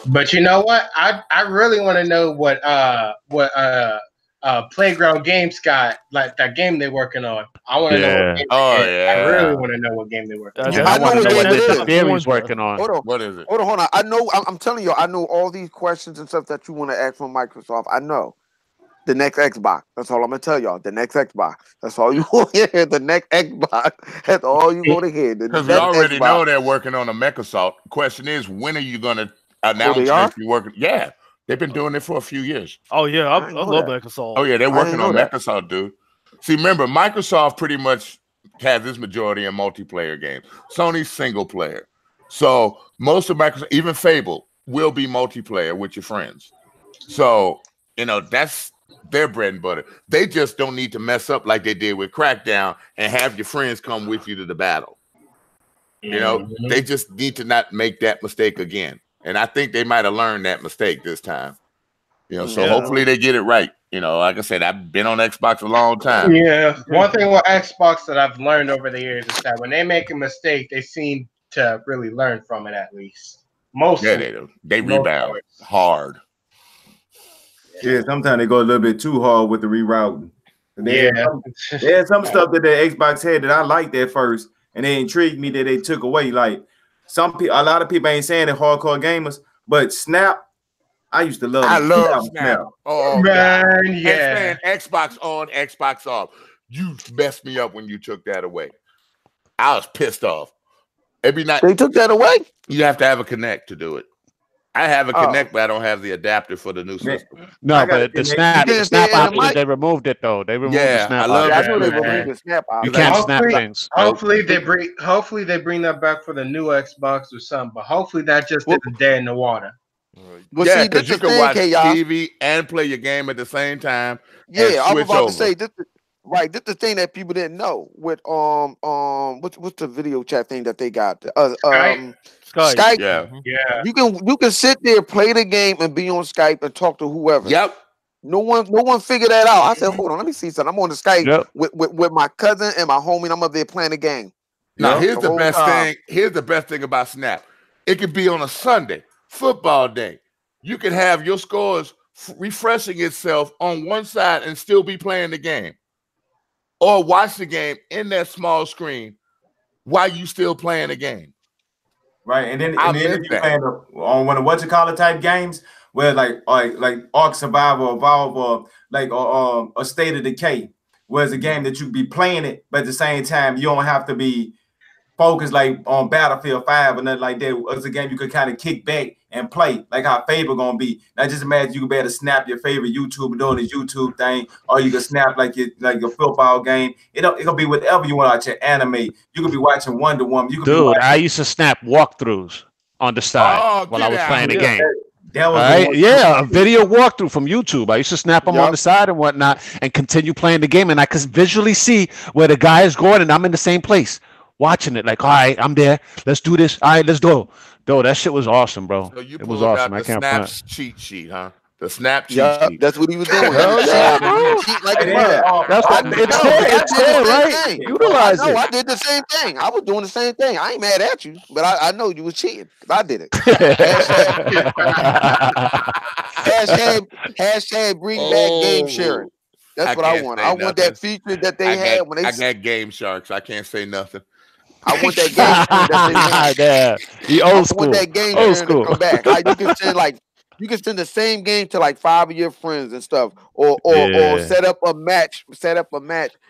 But you know what? I really want to know what Playground Games got, like that game they're working on. I want to know. I really want to know what game they're working on. I want to know what the theory's working on. Hold on. What is it? Hold on. I know. I'm telling you, I know all these questions and stuff that you want to ask from Microsoft. I know. The next Xbox. That's all I'm gonna tell y'all. The next Xbox. That's all you want to hear. The next Xbox. That's all you want to hear. Because we already know they're working on a Microsoft. Question is, when are you gonna announce if you're working? Yeah, they've been doing it for a few years. Oh yeah, I love Microsoft. Oh yeah, they're working on Microsoft, dude. See, remember, Microsoft pretty much has this majority in multiplayer games. Sony's single player. So most of Microsoft, even Fable, will be multiplayer with your friends. So you know that's their bread and butter. They just don't need to mess up like they did with Crackdown and have your friends come with you to the battle. You know, they just need to not make that mistake again. And I think they might have learned that mistake this time. You know, so hopefully they get it right. You know, like I said, I've been on Xbox a long time. Yeah. One thing with Xbox that I've learned over the years is that when they make a mistake, they seem to really learn from it at least. Most they do. They rebound hard. Yeah, sometimes they go a little bit too hard with the rerouting. There's some stuff that the Xbox had that I liked at first, and they intrigued me that they took away. Like a lot of people ain't saying they're hardcore gamers, but Snap, I used to love. I love Snap. Oh Man, God. yeah. And saying Xbox on, Xbox off. You messed me up when you took that away. I was pissed off. Every night They took that away. you have to have a Connect to do it. I have a Connect, but I don't have the adapter for the new system. No, but the snap option, they removed it though. They removed the snap option. I know they removed the snap option. You can't snap things. Hopefully they bring that back for the new Xbox or something. But hopefully that just isn't dead in the water. Well, yeah, because you can watch TV and play your game at the same time. Yeah, I was about to say this. Right, this is the thing that people didn't know with what's the video chat thing that they got? Skype. Yeah. You can sit there, play the game, and be on Skype and talk to whoever. Yep. No one figured that out. I said, hold on, let me see something. I'm on the Skype with my cousin and my homie, and I'm up there playing the game. Now here's the best thing. Here's the best thing about Snap. It could be on a Sunday, football day. You can have your scores refreshing itself on one side and still be playing the game. Or watch the game in that small screen while you still playing the game. Right, and then if you playing on one of what you call it type games where like Ark Survival, Evolve, or like a State of Decay, where it's a game that you be playing it, but at the same time you don't have to be focused like on Battlefield 5 or nothing like that. It's a game you could kind of kick back and play, like how Fable gonna be. Now just imagine you could be able to snap your favorite YouTuber doing his YouTube thing, or you could snap like your football game. It could be whatever you want to watch, your anime. You could be watching Wonder Woman. You could I used to snap walkthroughs on the side while I was playing the game. That was a video walkthrough from YouTube. I used to snap them on the side and whatnot and continue playing the game, and I could visually see where the guy is going, and I'm in the same place. Watching it, like, all right, I'm there. Let's do this. All right, let's go. Yo, that shit was awesome, bro. So you it was awesome. I can't Snap cheat sheet, huh? The Snap cheat sheet. That's what he was doing. Cheat like it's there, right? Utilize it. I did the same thing. I was doing the same thing. I ain't mad at you, but I know you was cheating because I did it. hashtag bring back game sharing. That's what I want. I want that feature that they had when they. I got Game Sharks. I can't say nothing. I want that game. The old school. I want that game to come back. You can send the same game to like 5 of your friends and stuff, or set up a match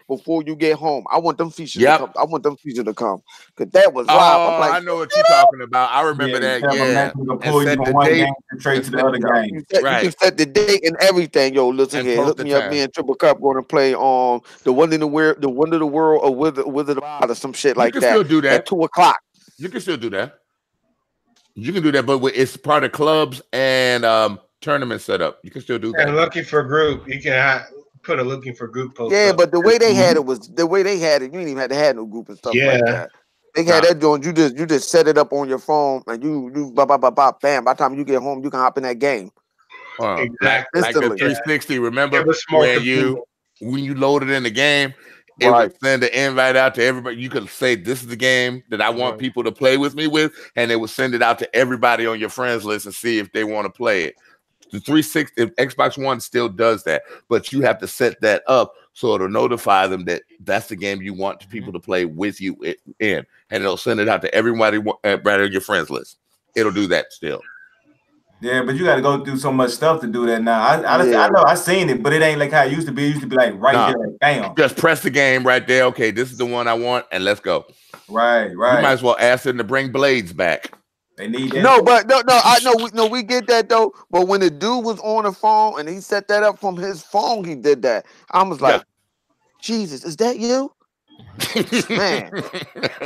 before you get home. I want them features. To come. I want them features to come because that was live. I'm like, I know what you're talking about. I remember that. Yeah, pull you from one game straight to the other game. You can set the date and everything. Yo, listen here, hook me up. Me and TripleCup going to play on the Wonder of the World, or Wizard of Oz, or some shit like that. You can still do that at 2:00. You can still do that. You can do that, but it's part of clubs and tournament setup. You can still do that. And looking for group, you can put a looking for group post. Yeah, but the way they had it was the way they had it. You didn't even have to have no group and stuff like that. They had that doing. You just set it up on your phone and you bam. By the time you get home, you can hop in that game. Exactly. Like the 360. Remember when you loaded in the game? It would send an invite out to everybody. You could say, this is the game that I want people to play with me with, and it would send it out to everybody on your friends list and see if they want to play it. The 360, Xbox One still does that, but you have to set that up so it'll notify them that that's the game you want people to play with you in, and it'll send it out to everybody right on your friends list. It'll do that still. Yeah, but you got to go through so much stuff to do that now. I know I seen it, but it ain't like how it used to be. It used to be like there, like, bam. Just press the game right there. Okay, this is the one I want, and let's go. Right. You might as well ask them to bring blades back. They need that. No, we get that though. But when the dude was on the phone and he set that up from his phone, he did that. I was like, Jesus, is that you? Man,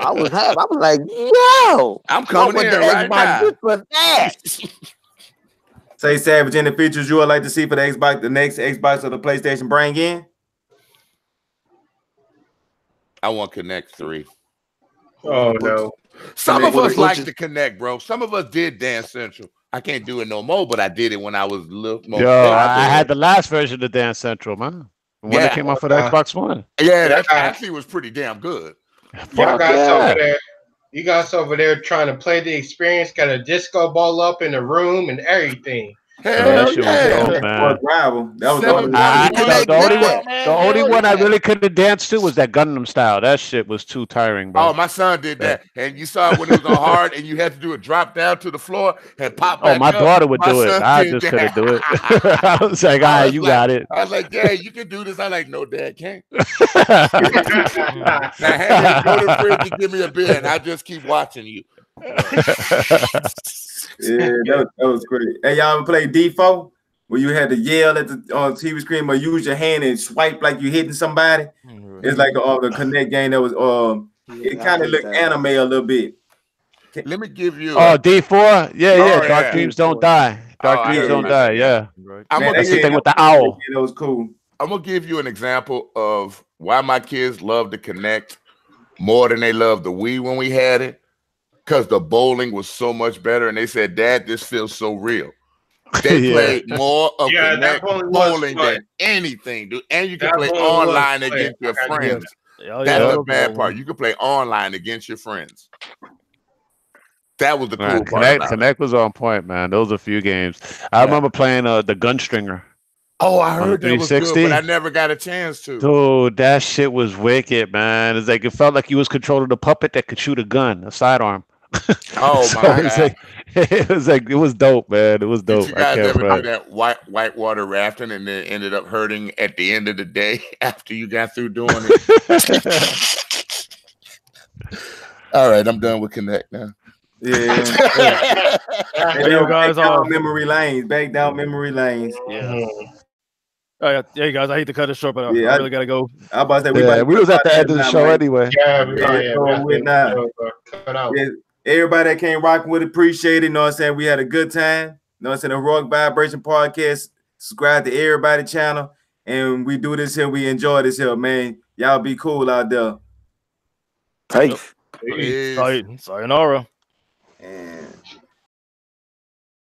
I was like, yo, I'm coming in right now. For that. Say, Savage, any features you would like to see for the Xbox, the next Xbox or the PlayStation bring in? I want Connect 3. Oh, no. Some of us like to Connect, bro. Some of us did Dance Central. I can't do it no more, but I did it when I was a little more. I had the last version of Dance Central, man. When it came out for the Xbox One. Yeah, that actually was pretty damn good. You guys over there trying to play the experience, got a disco ball up in the room and everything. that shit was dope, That man. was rival. That was the only The only one I really couldn't dance to was that Gundam style. That shit was too tiring, bro. Oh, my son did that, and you saw it when it was on hard, and you had to do a drop down to the floor and pop back. Oh, my daughter would do it. son I did just that. couldn't do it. I was like, all right, you got it. I was like, yeah, you can do this. I like, no, Dad can't. Now, Henry, go to the fridge and give me a beer, and I just keep watching you. Yeah, that was great. Hey, y'all ever play D4? Where you had to yell at the TV screen or use your hand and swipe like you hitting somebody? It's like the Connect game that was it kind of looked anime a little bit. Let me give you D4? Yeah. Dark Dreams Don't Die. Dark Dreams Don't Die, yeah. I'm gonna That's the give thing with the owl. That was cool. I'm gonna give you an example of why my kids love to Connect more than they love the Wii when we had it. Because the bowling was so much better, and they said, "Dad, this feels so real." They played more of Connect bowling than anything, dude. And you can play online against your friends. That's the bad part. You can play online against your friends. That was the cool part. Connect was on point, man. Those are a few games. I remember playing the Gunstringer. Oh, I heard that was good, but I never got a chance to. Dude, that shit was wicked, man. It's like it felt like you was controlling a puppet that could shoot a gun, a sidearm. Oh so my god! It was dope, man. It was dope. Did you guys ever do that whitewater rafting and then ended up hurting at the end of the day after you got through doing it? All right, I'm done with Connect now. Yeah. Hey, guys, memory lanes. Back down memory lanes. Yeah. Oh, yeah, guys, I hate to cut it short, but I really gotta go. I about to say we was at the end of the show anyway. Everybody that came rocking with it, appreciate it. You know what I'm saying? We had a good time. You know what I'm saying? The Rock Vibration Podcast. Subscribe to everybody channel. And we do this here. We enjoy this here, man. Y'all be cool out there. Sayonara. And